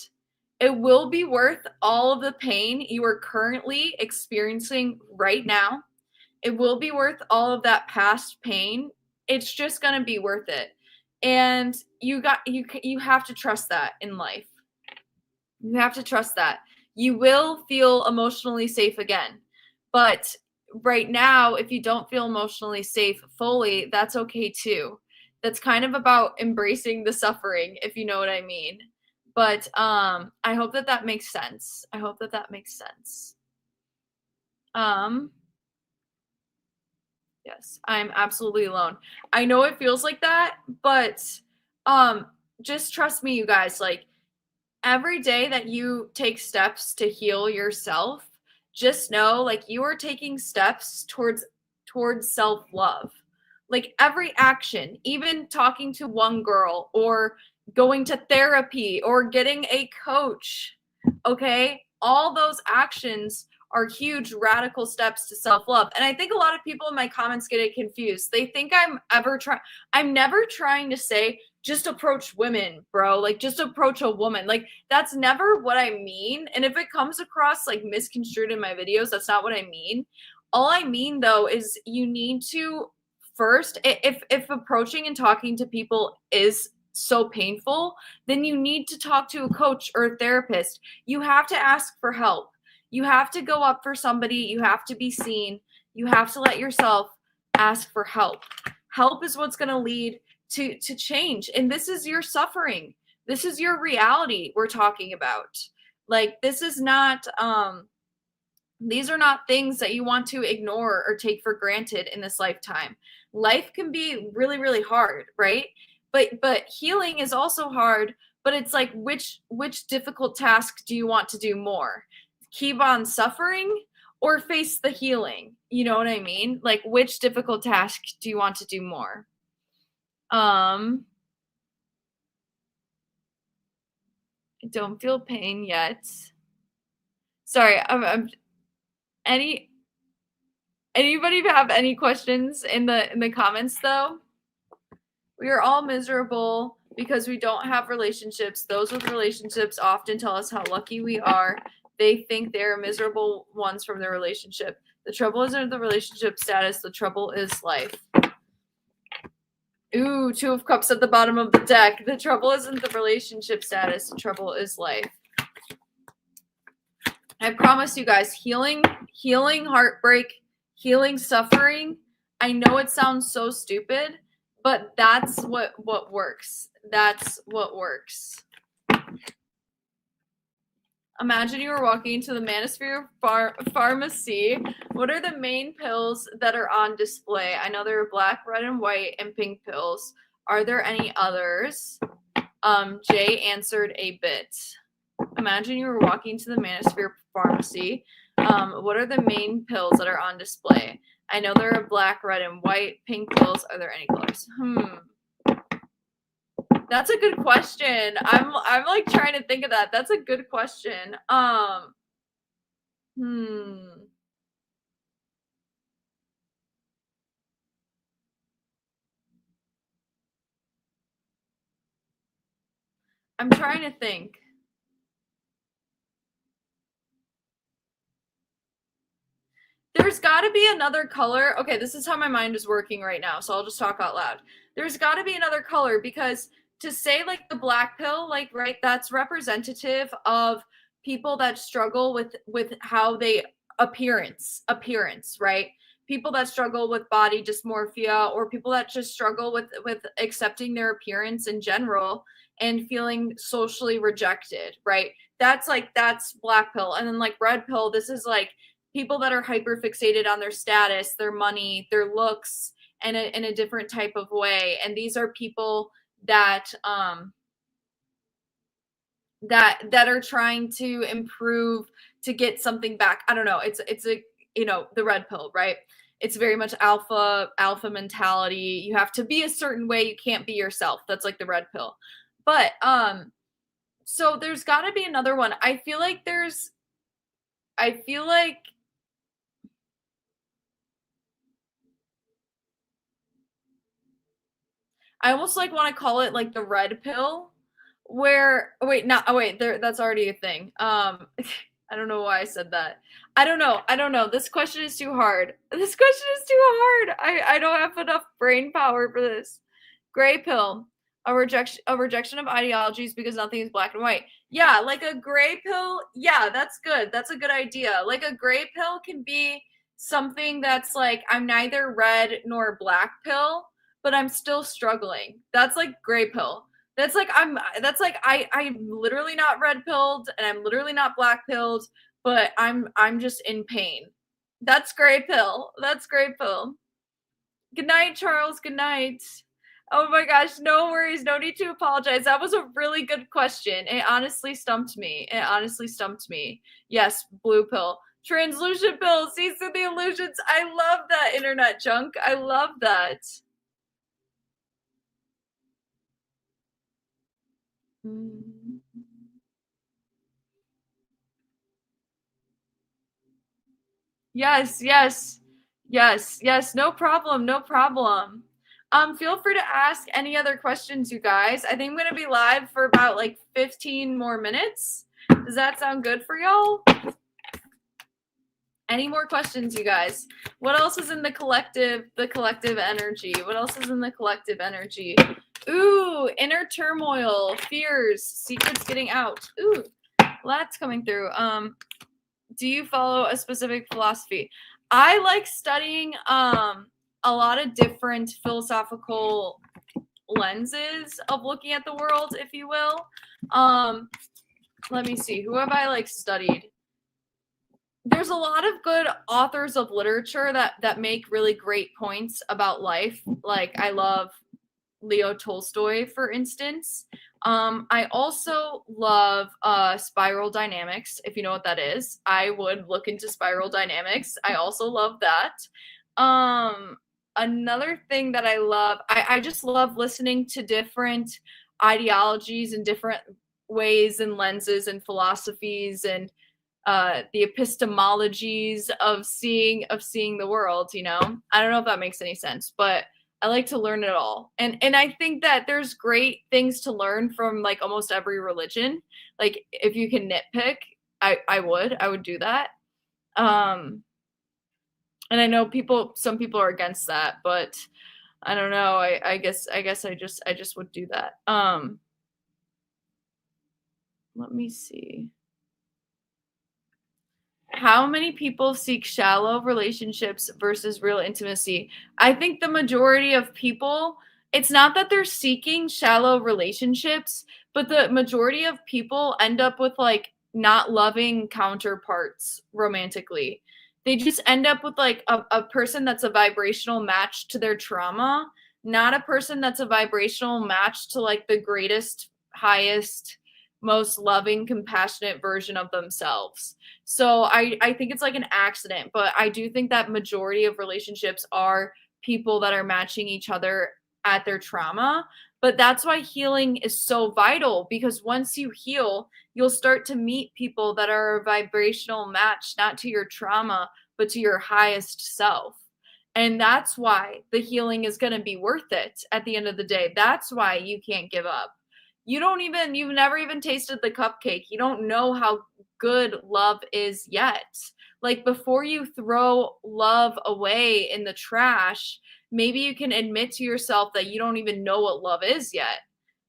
It will be worth all of the pain you are currently experiencing right now. It will be worth all of that past pain. It's just going to be worth it. And you have to trust that in life. You have to trust that. You will feel emotionally safe again. But right now, if you don't feel emotionally safe fully, that's okay too. That's kind of about embracing the suffering, if you know what I mean. But I hope that that makes sense. I hope that that makes sense. Um yes, I'm absolutely alone. I know it feels like that, but um just trust me, you guys, like every day that you take steps to heal yourself, just know like you are taking steps towards self-love. Like every action, even talking to one girl or going to therapy or getting a coach, okay? All those actions are huge radical steps to self-love. And I think a lot of people in my comments get it confused. They think I'm never trying to say just approach women, bro. Like just approach a woman. Like that's never what I mean. And if it comes across like misconstrued in my videos, that's not what I mean. All I mean though is you need to first, if approaching and talking to people is so painful, then you need to talk to a coach or a therapist. You have to ask for help. You have to go up for somebody. You have to be seen. You have to let yourself ask for help. Help is what's going to lead to change. And this is your suffering. This is your reality we're talking about. Like this is not these are not things that you want to ignore or take for granted in this lifetime. Life can be really really hard, right? But healing is also hard, but it's like which difficult task do you want to do more? Keep on suffering or face the healing? You know what I mean? Like which difficult task do you want to do more? I don't feel pain yet. Sorry, I'm any anybody have any questions in the comments though? We are all miserable because we don't have relationships. Those with relationships often tell us how lucky we are. They think they're miserable ones from their relationship. The trouble isn't the relationship status, the trouble is life. Ooh, 2 of Cups at the bottom of the deck. The trouble isn't the relationship status, the trouble is life. I promise you guys, healing heartbreak, healing suffering. I know it sounds so stupid, but that's what works. That's what works. Imagine you were walking into the Manosphere Pharmacy. What are the main pills that are on display? I know there are black, red, and white, and pink pills. Are there any others? Jay answered a bit. Imagine you were walking to the Manosphere Pharmacy. What are the main pills that are on display? I know there are black, red, and white. Pink pills. Are there any colors? That's a good question. I'm like trying to think of that. That's a good question. Hmm. I'm trying to think. There's got to be another color. Okay, this is how my mind is working right now, so I'll just talk out loud. There's got to be another color because to say like the black pill, like right, that's representative of people that struggle with how they appearance, right? People that struggle with body dysmorphia or people that just struggle with accepting their appearance in general and feeling socially rejected, right? That's black pill. And then like red pill, this is like people that are hyper fixated on their status, their money, their looks, and in a different type of way. And these are people that that are trying to improve to get something back. I don't know. It's a the red pill, right? It's very much alpha mentality. You have to be a certain way. You can't be yourself. That's like the red pill. But so there's got to be another one. I feel like I almost like want to call it like the red pill, where oh, wait, not oh wait, there that's already a thing. I don't know why I said that. I don't know. I don't know. This question is too hard. This question is too hard. I don't have enough brain power for this. Gray pill, a rejection of ideologies because nothing is black and white. Yeah, like a gray pill. Yeah, that's good. That's a good idea. Like a gray pill can be something that's like I'm neither red nor black pill, but I'm still struggling. That's like gray pill. I'm literally not red pilled and I'm literally not black pilled, but I'm just in pain. That's gray pill. That's gray pill. Good night, Charles. Good night. Oh my gosh, no worries. No need to apologize. That was a really good question. It honestly stumped me. It honestly stumped me. Yes, blue pill. Translucent pill. See through the illusions. I love that internet junk. I love that. Mm. Yes, yes, yes, yes. No problem, no problem. Feel free to ask any other questions, you guys. I think I'm gonna be live for about like 15 more minutes. Does that sound good for y'all? Any more questions, you guys? What else is in the collective energy? What else is in the collective energy? Ooh, inner turmoil, fears, secrets getting out. Ooh, lots coming through. Do you follow a specific philosophy? I like studying a lot of different philosophical lenses of looking at the world, if you will. Let me see. Who have I like studied? There's a lot of good authors of literature that make really great points about life. Like I love Leo Tolstoy, for instance. I also love spiral dynamics, if you know what that is. I would look into spiral dynamics. I also love that. Another thing that I love, I just love listening to different ideologies and different ways and lenses and philosophies and the epistemologies of seeing the world. I don't know if that makes any sense, but I like to learn it all. And I think that there's great things to learn from like almost every religion. Like if you can nitpick, I would do that. Um and I know some people are against that, but I don't know. I guess I just would do that. Let me see. How many people seek shallow relationships versus real intimacy? I think the majority of people, it's not that they're seeking shallow relationships, but the majority of people end up with like not loving counterparts romantically. They just end up with like a person that's a vibrational match to their trauma, not a person that's a vibrational match to like the greatest, highest, most loving, compassionate version of themselves. So I think it's like an accident, but I do think that majority of relationships are people that are matching each other at their trauma. But that's why healing is so vital, because once you heal, you'll start to meet people that are a vibrational match, not to your trauma, but to your highest self. And that's why the healing is going to be worth it at the end of the day. That's why you can't give up. you've never even tasted the cupcake. You don't know how good love is yet. Like, before you throw love away in the trash, maybe you can admit to yourself that you don't even know what love is yet.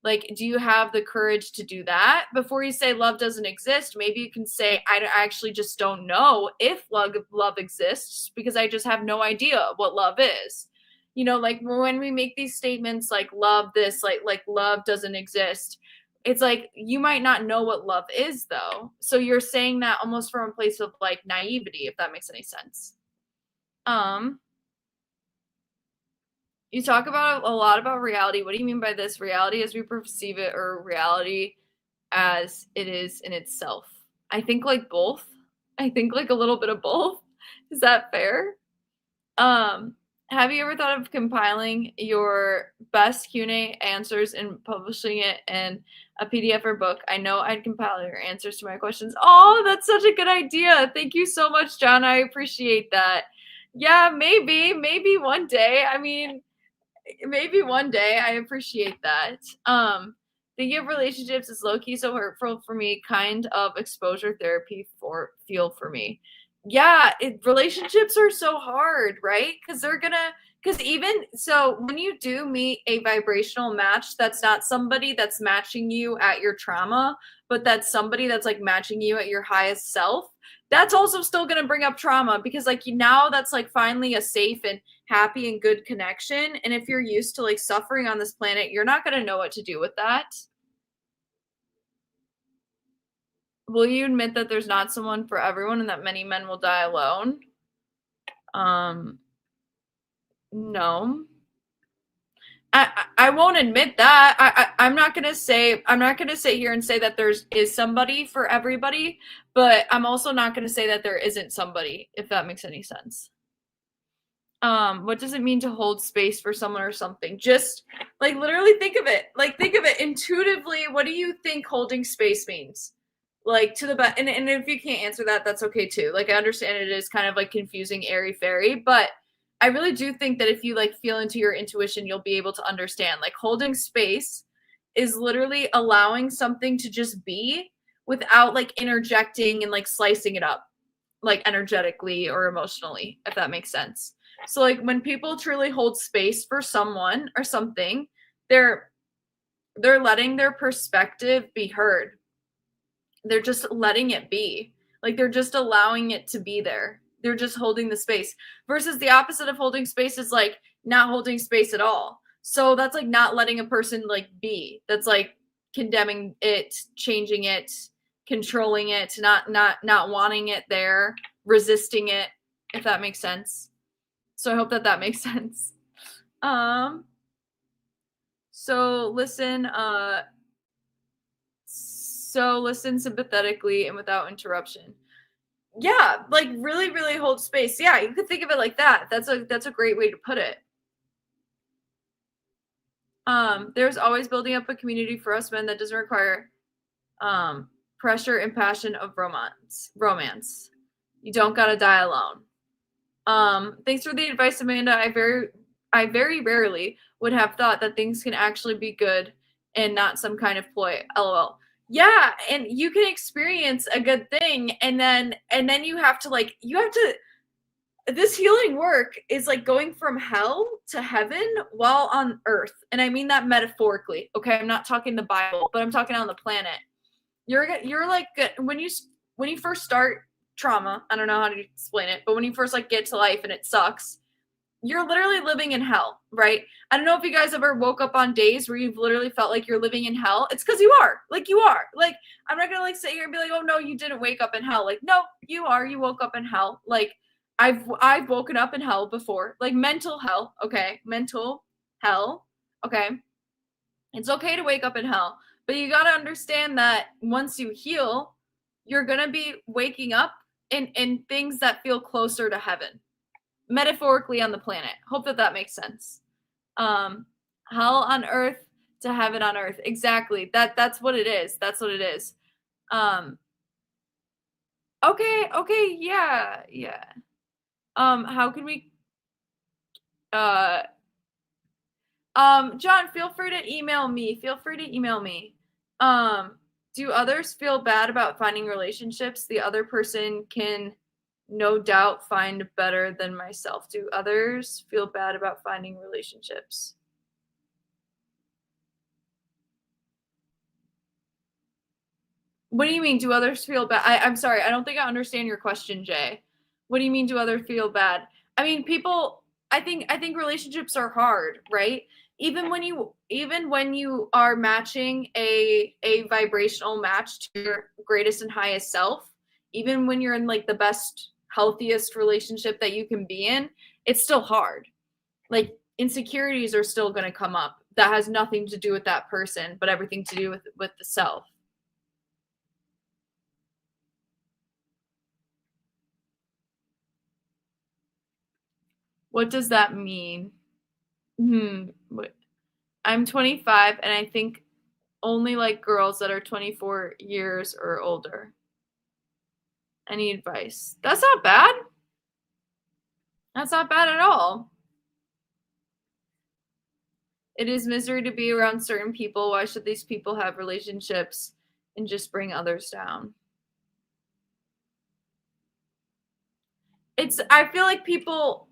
Like, do you have the courage to do that? Before you say love doesn't exist, maybe you can say, I actually just don't know if love exists because I just have no idea what love is. Like when we make these statements like love this, like love doesn't exist, it's like you might not know what love is though. So you're saying that almost from a place of like naivety, if that makes any sense. Um, you talk about a lot about reality. What do you mean by this? Reality as we perceive it, or reality as it is in itself? I think like both. I think like a little bit of both. Is that fair? Um, have you ever thought of compiling your best Q&A answers and publishing it in a PDF or book? I know I'd compile your answers to my questions. Oh, that's such a good idea. Thank you so much, John. I appreciate that. Yeah, maybe one day. I mean, maybe one day. I appreciate that. Thinking of relationships is low key so hurtful for me. Kind of exposure therapy feel for me. Yeah, relationships are so hard, right? Because even so, when you do meet a vibrational match, that's not somebody that's matching you at your trauma, but that's somebody that's like matching you at your highest self. That's also still going to bring up trauma because like now that's like finally a safe and happy and good connection. And if you're used to like suffering on this planet, you're not going to know what to do with that. Will you admit that there's not someone for everyone and that many men will die alone? Um, no. I won't admit that. I'm not gonna sit here and say that is somebody for everybody, but I'm also not gonna say that there isn't somebody, if that makes any sense. What does it mean to hold space for someone or something? Just like literally think of it. Like think of it intuitively. What do you think holding space means? Like to the best, and if you can't answer that, that's okay too. Like I understand it is kind of like confusing, airy fairy, but I really do think that if you like feel into your intuition, you'll be able to understand. Like holding space is literally allowing something to just be without like interjecting and like slicing it up, like energetically or emotionally, if that makes sense. So like when people truly hold space for someone or something, they're letting their perspective be heard. They're just letting it be. Like they're just allowing it to be there. They're just holding the space. Versus the opposite of holding space is like not holding space at all. So that's like not letting a person like be. That's like condemning it, changing it, controlling it, not wanting it there, resisting it, if that makes sense. So I hope that makes sense. Um so listen listen sympathetically and without interruption. Yeah, like really, really hold space. Yeah, you could think of it like that. That's a great way to put it. There's always building up a community for us men that doesn't require pressure and passion of romance. You don't gotta die alone. Thanks for the advice, Amanda. I very rarely would have thought that things can actually be good and not some kind of ploy. LOL. Yeah, and you can experience a good thing and then you have to this healing work is like going from hell to heaven while on earth. And I mean that metaphorically. Okay, I'm not talking the Bible, but I'm talking on the planet. You're like when you first start trauma, I don't know how to explain it, but when you first like get to life and it sucks, you're literally living in hell, right? I don't know if you guys ever woke up on days where you've literally felt like you're living in hell. It's because you are. Like you are. Like I'm not gonna like sit here and be like, oh no, you didn't wake up in hell. Like, no, you are. You woke up in hell. Like I've woken up in hell before. Like mental hell, okay? Mental hell. Okay. It's okay to wake up in hell. But you gotta understand that once you heal, you're gonna be waking up in things that feel closer to heaven, metaphorically on the planet. Hope that makes sense. Hell on earth to heaven on earth. Exactly. That's what it is. That's what it is. Um, okay, yeah. How can we uh John, feel free to email me. Feel free to email me. Do others feel bad about finding relationships the other person can no doubt find better than myself? Do others feel bad about finding relationships? What do you mean, do others feel bad? I'm sorry, I don't think I understand your question, Jay. What do you mean, do others feel bad? I mean, people. I think relationships are hard, right? Even when you are matching a vibrational match to your greatest and highest self, even when you're in like the best, healthiest relationship that you can be in, it's still hard. Like insecurities are still going to come up. That has nothing to do with that person, but everything to do with the self. What does that mean? Hmm. I'm 25 and I think only like girls that are 24 years or older. Any advice? That's not bad. That's not bad at all. It is misery to be around certain people. Why should these people have relationships and just bring others down? I feel like people,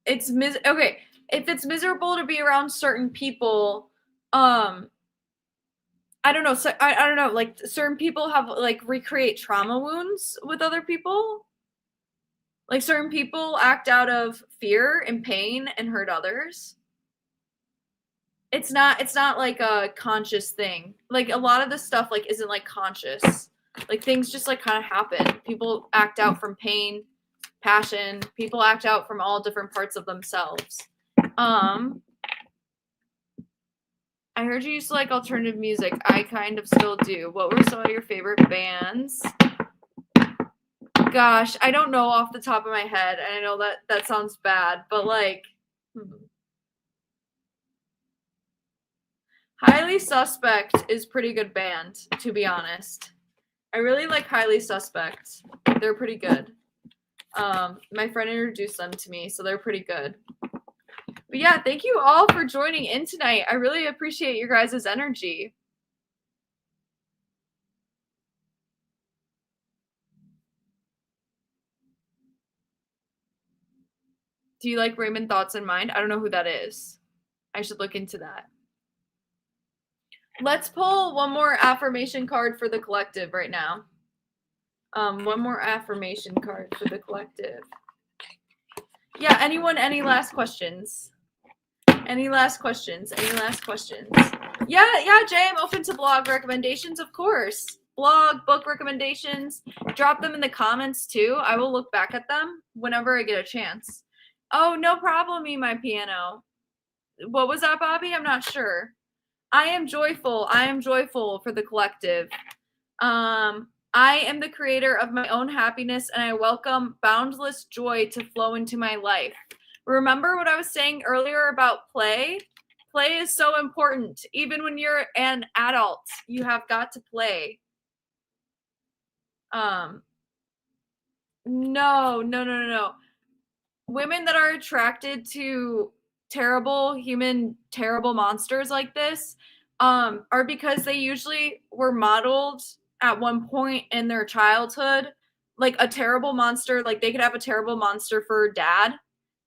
okay. If it's miserable to be around certain people, um, I don't know. So I don't know. Like certain people have like recreate trauma wounds with other people. Like certain people act out of fear and pain and hurt others. It's not like a conscious thing. Like a lot of this stuff like isn't like conscious. Like things just like kind of happen. People act out from pain, passion. People act out from all different parts of themselves. Um I heard you used to like alternative music. I kind of still do. What were some of your favorite bands? Gosh, I don't know off the top of my head. And I know that sounds bad, but like Highly Suspect is pretty good band, to be honest. I really like Highly Suspect. They're pretty good. My friend introduced them to me, so they're pretty good. But yeah, thank you all for joining in tonight. I really appreciate your guys' energy. Do you like Raymond Thoughts in Mind? I don't know who that is. I should look into that. Let's pull one more affirmation card for the collective right now. One more affirmation card for the collective. Yeah, anyone, any last questions? Any last questions? Any last questions? Yeah, Jay, I'm open to blog recommendations, of course. Blog, book recommendations. Drop them in the comments too. I will look back at them whenever I get a chance. Oh, no problem, me, my piano. What was that, Bobby? I'm not sure. I am joyful. I am joyful for the collective. I am the creator of my own happiness and I welcome boundless joy to flow into my life. Remember what I was saying earlier about play? Play is so important. Even when you're an adult, you have got to play. Um, no. Women that are attracted to terrible monsters like this, are because they usually were modeled at one point in their childhood. Like a terrible monster, like they could have a terrible monster for dad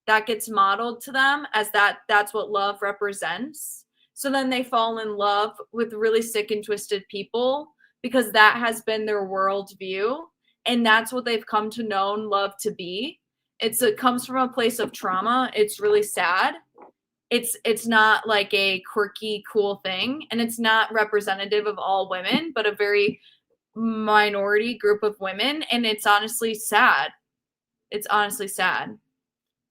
that gets modeled to them as that's what love represents. So then they fall in love with really sick and twisted people because that has been their worldview and that's what they've come to know love to be. It comes from a place of trauma. It's really sad. It's not like a quirky cool thing and it's not representative of all women but a very minority group of women and it's honestly sad. It's honestly sad.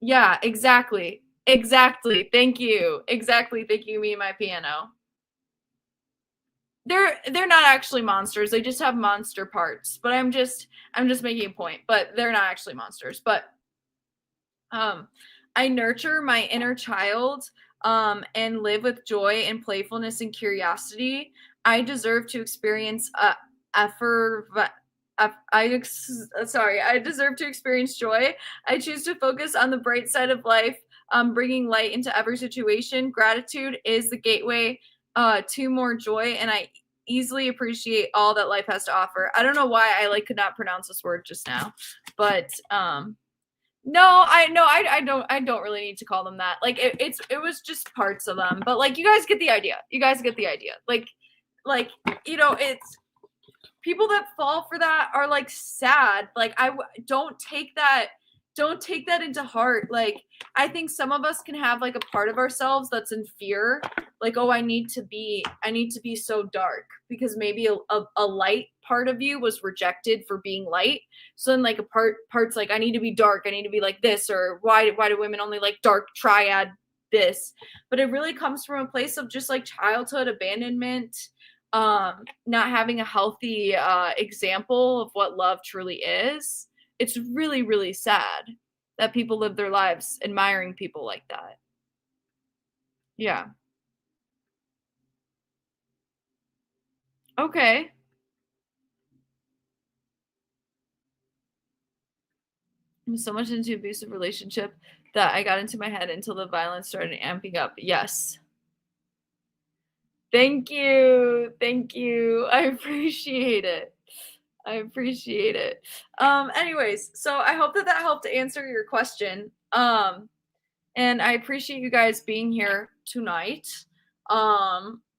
Yeah, exactly. Exactly. Thank you. Exactly. Thank you, me and my piano. They're not actually monsters. They just have monster parts. But I'm just making a point. But they're not actually monsters. But um I nurture my inner child and live with joy and playfulness and curiosity. I deserve to experience effort I deserve to experience joy. I choose to focus on the bright side of life, bringing light into every situation. Gratitude is the gateway to more joy, and easily appreciate all that life has to offer. I don't know why I like could not pronounce this word just now, but no, I don't really need to call them that. Like it was just parts of them, but like you guys get the idea. You guys get the idea. Like it's people that fall for that are like sad. Like don't take that into heart. Like I think some of us can have like a part of ourselves that's in fear, like, oh, I need to be so dark because maybe a light part of you was rejected for being light. So then like parts like I need to be dark, I need to be like this, or why do women only like dark triad this? But it really comes from a place of just like childhood abandonment, not having a healthy example of what love truly is. It's really, really sad that people live their lives admiring people like that. Yeah. Okay. I'm so much into abusive relationship that I got into my head until the violence started amping up. Yes. Thank you. Thank you. I appreciate it. I appreciate it. Anyways, so I hope that helped answer your question. And I appreciate you guys being here tonight.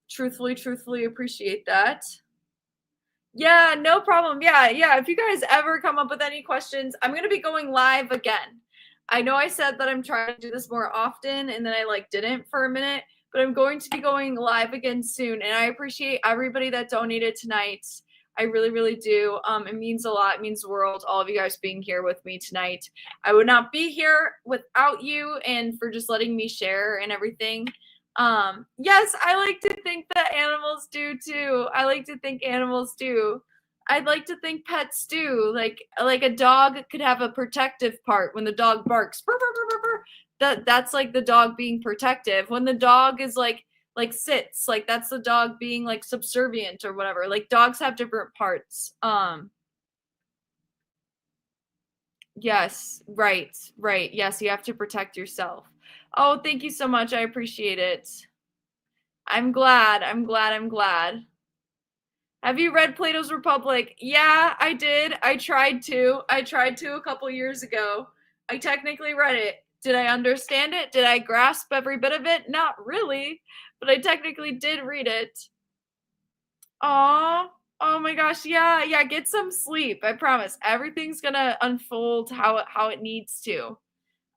Truthfully appreciate that. Yeah, no problem. Yeah. If you guys ever come up with any questions, I'm going to be going live again. I know I said that I'm trying to do this more often and then I like didn't for a minute, but I'm going to be going live again soon. And I appreciate everybody that donated tonight. I really, really do. It means a lot. It means the world. All of you guys being here with me tonight. I would not be here without you and for just letting me share and everything. Yes, I like to think that animals do too. I like to think animals do. I'd like to think pets do. Like a dog could have a protective part when the dog barks. Burr, burr, burr, burr, burr. That's like the dog being protective. When the dog is like sits, like that's the dog being like subservient or whatever. Like dogs have different parts. Yes, right, right. Yes, you have to protect yourself. Oh, thank you so much. I appreciate it. I'm glad. I'm glad. I'm glad. Have you read Plato's Republic? Yeah, I did. I tried to. I tried to a couple years ago. I technically read it. Did I understand it? Did I grasp every bit of it? Not really, but I technically did read it. Aw. Oh my gosh. Yeah. Get some sleep. I promise. Everything's gonna unfold how it needs to.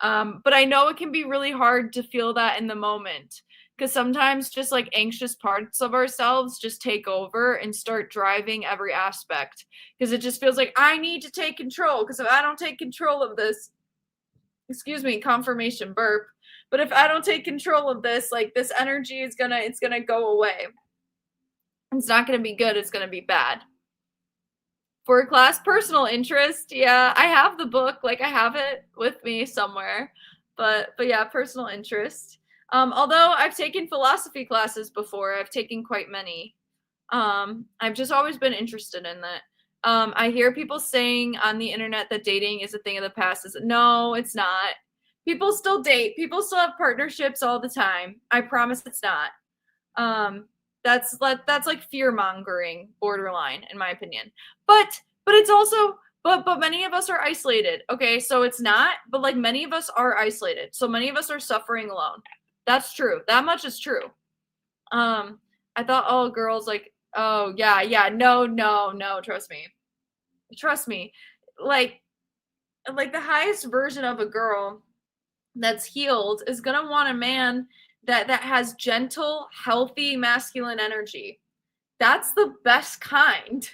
But I know it can be really hard to feel that in the moment because sometimes just like anxious parts of ourselves just take over and start driving every aspect because it just feels like I need to take control because if I don't take control of this, excuse me, confirmation burp, but if I don't take control of this, like this energy is it's gonna go away. It's not gonna be good, it's gonna be bad. For a class personal interest, yeah, I have the book, like I have it with me somewhere. But yeah, personal interest. Although I've taken philosophy classes before, I've taken quite many. I've just always been interested in that. I hear people saying on the internet that dating is a thing of the past. No, it's not. People still date. People still have partnerships all the time. I promise it's not. Um, that's like fear mongering, borderline, in my opinion. But it's also but many of us are isolated. Okay, so it's not, but like many of us are isolated. So many of us are suffering alone. That's true. That much is true. I thought, oh, girls, like, oh yeah, no, trust me. Like like the highest version of a girl that's healed is gonna want a man that has gentle, healthy masculine energy. That's the best kind.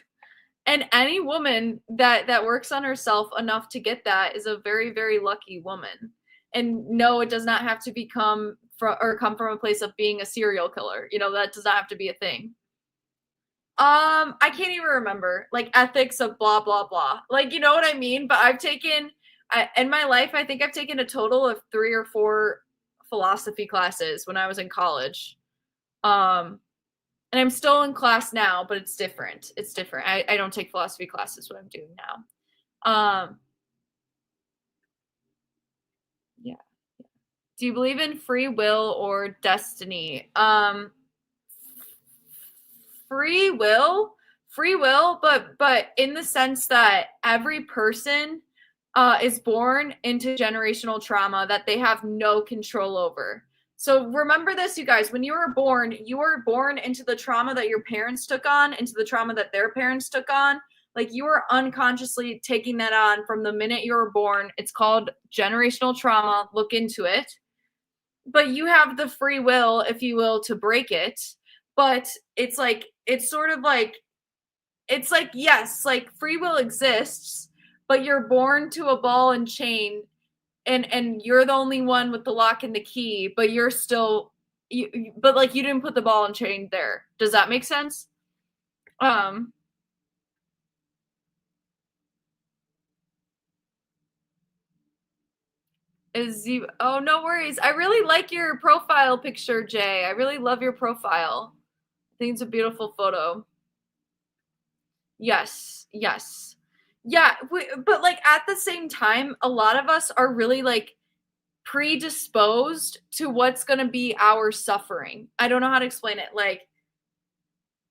And any woman that works on herself enough to get that is a very, very lucky woman. And no, it does not have to become or come from a place of being a serial killer. That does not have to be a thing. I can't even remember like ethics of blah blah blah. Like you know what I mean? But in my life, I think I've taken a total of 3 or 4 philosophy classes when I was in college. Um, and I'm still in class now, but it's different. It's different. I don't take philosophy classes what I'm doing now. Yeah. Do you believe in free will or destiny? free will, but in the sense that every person is born into generational trauma that they have no control over. So remember this, you guys, when you were born into the trauma that your parents took on, into the trauma that their parents took on. Like, you were unconsciously taking that on from the minute you were born. It's called generational trauma. Look into it. But you have the free will, if you will, to break it. But it's like, yes, like free will exists, but you're born to a ball and chain, and you're the only one with the lock and the key, but you're still but like you didn't put the ball and chain there. Does that make sense? Um is you Oh, no worries. I really like your profile picture, Jay. I really love your profile. I think it's a beautiful photo. Yes, yes. Yeah, but like at the same time, a lot of us are really like predisposed to what's going to be our suffering. I don't know how to explain it. Like,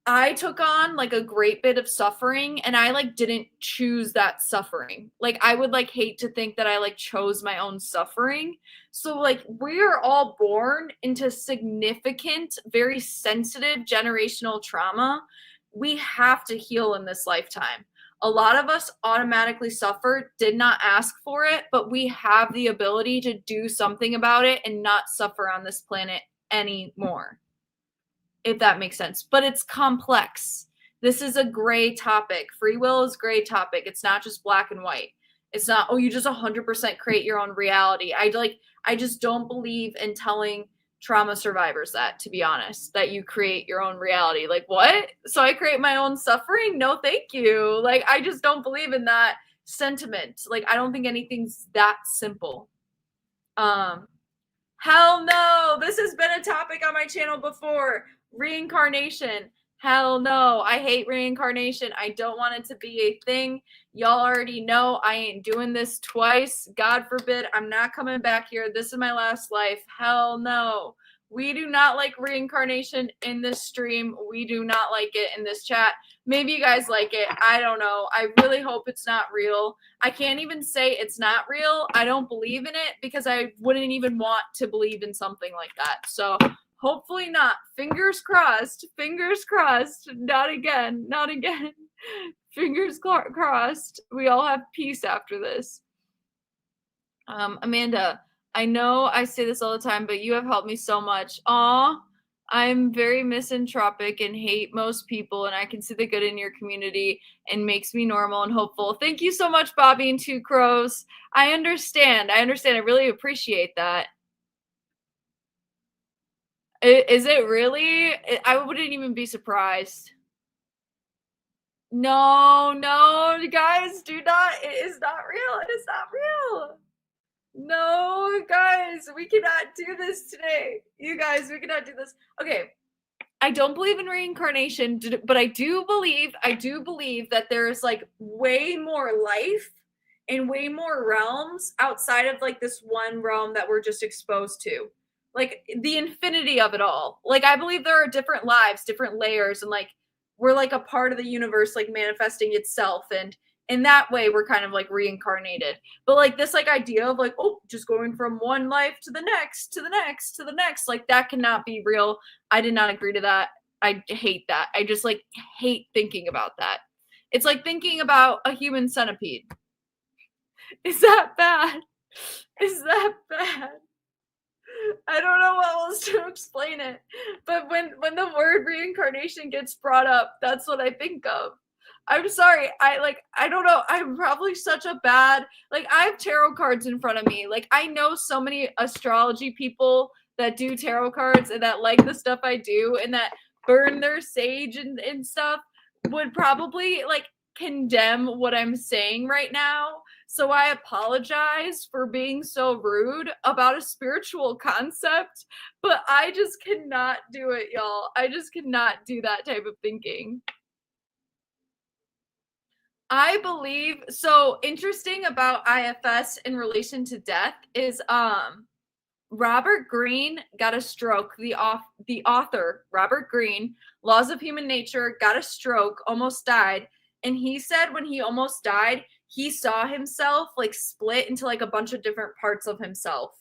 I took on like a great bit of suffering, and I like didn't choose that suffering. Like, I would like hate to think that I like chose my own suffering. So like we are all born into significant, very sensitive generational trauma. We have to heal in this lifetime. A lot of us automatically suffer, did not ask for it, but we have the ability to do something about it and not suffer on this planet anymore, if that makes sense. But it's complex. This is a gray topic. Free will is a gray topic. It's not just black and white. It's not, oh, you just 100% create your own reality. I just don't believe in telling trauma survivors that, to be honest, that you create your own reality. Like, what? So I create my own suffering? No, thank you. Like, I just don't believe in that sentiment. Like, I don't think anything's that simple. Hell no. This has been a topic on my channel before. Reincarnation. Hell no. I hate reincarnation. I don't want it to be a thing. Y'all already know I ain't doing this twice. God forbid. I'm not coming back here. This is my last life. Hell no. We do not like reincarnation in this stream. We do not like it in this chat. Maybe you guys like it. I don't know. I really hope it's not real. I can't even say it's not real. I don't believe in it because I wouldn't even want to believe in something like that. So hopefully not. Fingers crossed. Fingers crossed. Not again. Not again. Fingers crossed. We all have peace after this. Amanda, I know I say this all the time, but you have helped me so much. Aw, I'm very misanthropic and hate most people, and I can see the good in your community and makes me normal and hopeful. Thank you so much, Bobby and Two Crows. I understand. I really appreciate that. Is it really? I wouldn't even be surprised. No, guys, do not. It is not real. It is not real. No, guys, we cannot do this today. You guys, we cannot do this. Okay, I don't believe in reincarnation, but I do believe that there's like way more life and way more realms outside of like this one realm that we're just exposed to. Like the infinity of it all. Like, I believe there are different lives, different layers, and like we're like a part of the universe like manifesting itself, and in that way we're kind of like reincarnated. But like this like idea of like, oh, just going from one life to the next, to the next, to the next, like that cannot be real. I did not agree to that. I hate that. I just like hate thinking about that. It's like thinking about a human centipede. Is that bad? Is that bad? I don't know what else to explain it. But when the word reincarnation gets brought up, that's what I think of. I'm sorry. I don't know. I'm probably such a bad, like, I have tarot cards in front of me. Like, I know so many astrology people that do tarot cards and that like the stuff I do and that burn their sage and stuff would probably like condemn what I'm saying right now. So I apologize for being so rude about a spiritual concept, but I just cannot do it, y'all. I just cannot do that type of thinking. I believe so. Interesting about IFS in relation to death is Robert Greene got a stroke. The author, Robert Greene, Laws of Human Nature, got a stroke, almost died. And he said when he almost died, he saw himself like split into like a bunch of different parts of himself.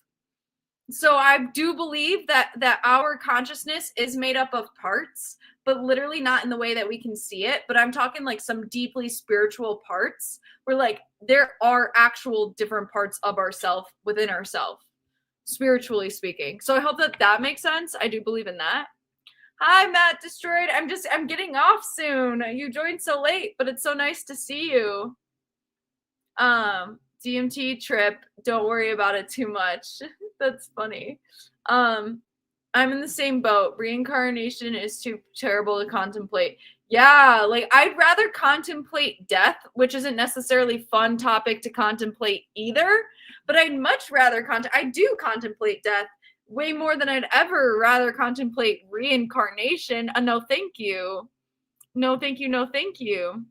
So I do believe that our consciousness is made up of parts, but literally not in the way that we can see it. But I'm talking like some deeply spiritual parts where like there are actual different parts of ourself within ourselves, spiritually speaking. So I hope that makes sense. I do believe in that. Hi, Matt Destroyed. I'm getting off soon. You joined so late, but it's so nice to see you. DMT trip. Don't worry about it too much. That's funny. I'm in the same boat. Reincarnation is too terrible to contemplate. Yeah, like I'd rather contemplate death, which isn't necessarily a fun topic to contemplate either, but I'd much rather I do contemplate death way more than I'd ever rather contemplate reincarnation. No, thank you. No, thank you. No, thank you.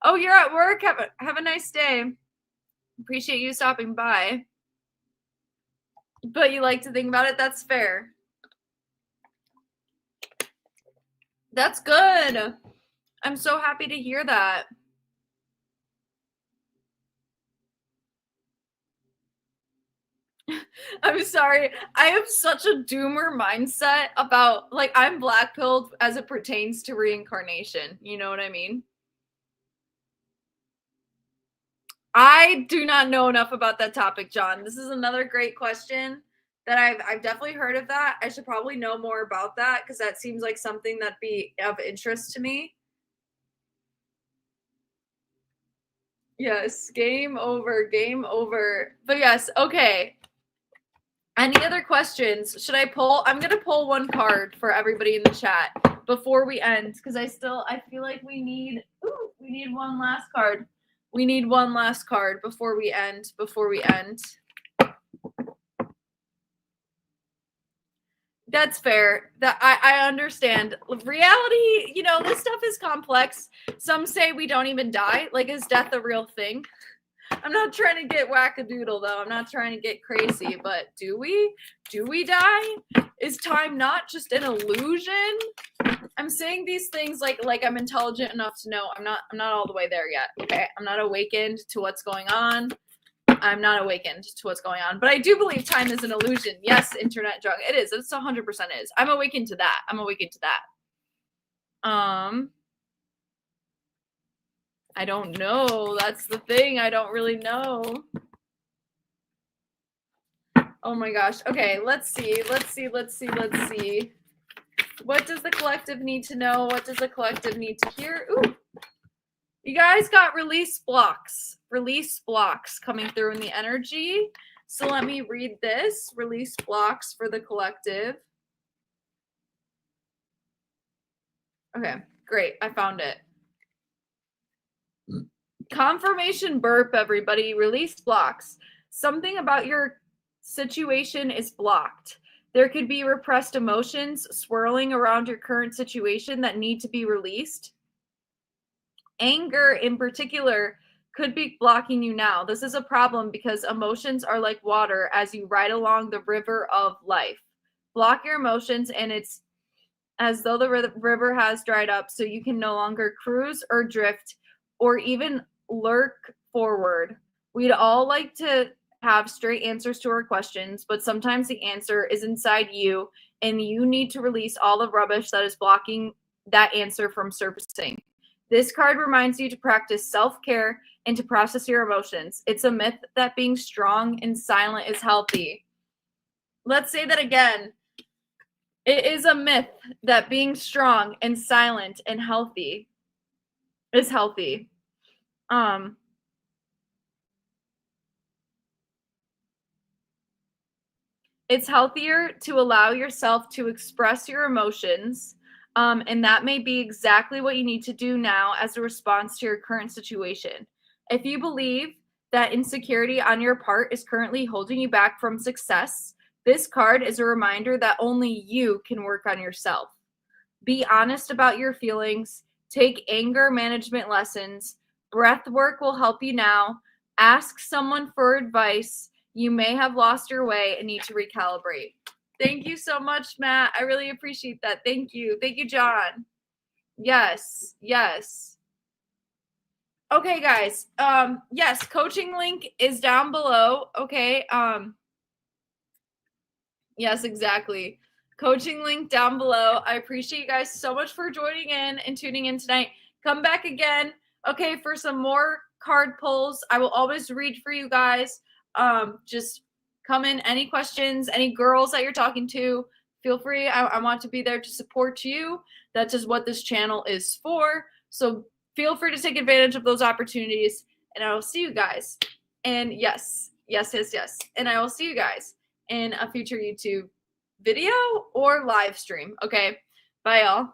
Oh, you're at work. Have a nice day. Appreciate you stopping by. But you like to think about it? That's fair. That's good. I'm so happy to hear that. I'm sorry. I have such a doomer mindset about, like, I'm black-pilled as it pertains to reincarnation. You know what I mean? I do not know enough about that topic, John. This is another great question that I've definitely heard of that. I should probably know more about that because that seems like something that'd be of interest to me. Yes, game over, game over. But yes, okay. Any other questions? Should I pull? I'm gonna pull one card for everybody in the chat before we end because I feel like we need one last card. We need one last card before we end. That's fair. That I understand. Reality, this stuff is complex. Some say we don't even die. Like, is death a real thing? I'm not trying to get wackadoodle though. I'm not trying to get crazy, but do we? Do we die? Is time not just an illusion? I'm saying these things like I'm intelligent enough to know I'm not all the way there yet. Okay? I'm not awakened to what's going on. But I do believe time is an illusion. Yes, internet drug. It is. It's 100% is. I'm awakened to that. I don't know. That's the thing. I don't really know. Oh my gosh. Okay, let's see. What does the collective need to know? What does the collective need to hear? Ooh. You guys got release blocks coming through in the energy. So let me read this. Release blocks for the collective. Okay, great. I found it. Confirmation burp, everybody. Release blocks. Something about your situation is blocked. There could be repressed emotions swirling around your current situation that need to be released. Anger, in particular, could be blocking you now. This is a problem because emotions are like water as you ride along the river of life. Block your emotions, and it's as though the river has dried up, so you can no longer cruise or drift or even lurk forward. We'd all like to have straight answers to our questions, but sometimes the answer is inside you, and you need to release all the rubbish that is blocking that answer from surfacing. This card reminds you to practice self-care and to process your emotions. It's a myth that being strong and silent is healthy. Let's say that again. It is a myth that being strong and silent and healthy is healthy. It's healthier to allow yourself to express your emotions. And that may be exactly what you need to do now as a response to your current situation. If you believe that insecurity on your part is currently holding you back from success, this card is a reminder that only you can work on yourself. Be honest about your feelings. Take anger management lessons. Breath work will help you now. Ask someone for advice. You may have lost your way and need to recalibrate. Thank you so much, Matt. I really appreciate that. Thank you. Thank you, John. Yes. Yes. Okay, guys. Yes, coaching link is down below. Okay. Yes, exactly. Coaching link down below. I appreciate you guys so much for joining in and tuning in tonight. Come back again, okay, for some more card pulls. I will always read for you guys. Just come in. Any questions, any girls that you're talking to, feel free. I want to be there to support you. That's just what this channel is for. So feel free to take advantage of those opportunities. And I will see you guys. And yes. And I will see you guys in a future YouTube video or live stream. Okay. Bye, y'all.